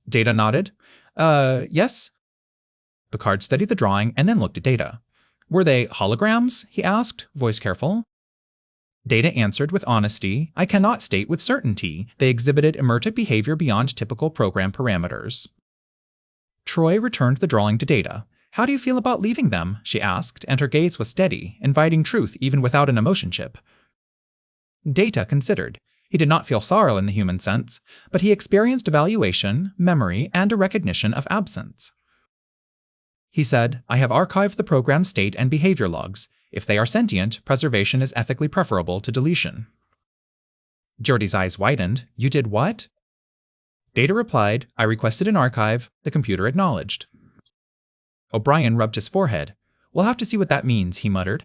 A: Data nodded. Yes? Picard studied the drawing and then looked at Data. Were they holograms? He asked, voice careful. Data answered with honesty. I cannot state with certainty. They exhibited emergent behavior beyond typical program parameters. Troy returned the drawing to Data. How do you feel about leaving them? She asked, and her gaze was steady, inviting truth even without an emotion chip. Data considered. He did not feel sorrow in the human sense, but he experienced evaluation, memory, and a recognition of absence. He said, I have archived the program's state and behavior logs. If they are sentient, preservation is ethically preferable to deletion. Geordi's eyes widened. You did what? Data replied, I requested an archive. The computer acknowledged. O'Brien rubbed his forehead. We'll have to see what that means, he muttered.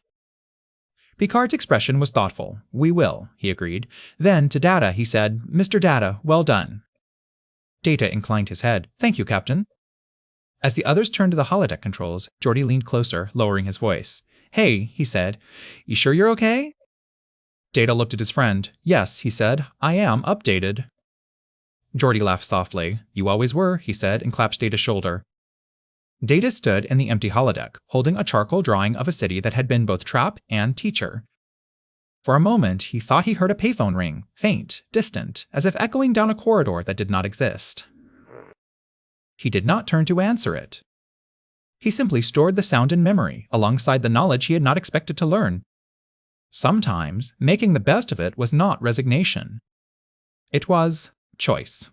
A: Picard's expression was thoughtful. We will, he agreed. Then, to Data, he said, Mr. Data, well done. Data inclined his head. Thank you, Captain. As the others turned to the holodeck controls, Geordi leaned closer, lowering his voice. Hey, he said. You sure you're okay? Data looked at his friend. Yes, he said. I am updated. Geordi laughed softly. You always were, he said, and clapped Data's shoulder. Data stood in the empty holodeck, holding a charcoal drawing of a city that had been both trap and teacher. For a moment, he thought he heard a payphone ring, faint, distant, as if echoing down a corridor that did not exist. He did not turn to answer it. He simply stored the sound in memory, alongside the knowledge he had not expected to learn. Sometimes, making the best of it was not resignation. It was choice.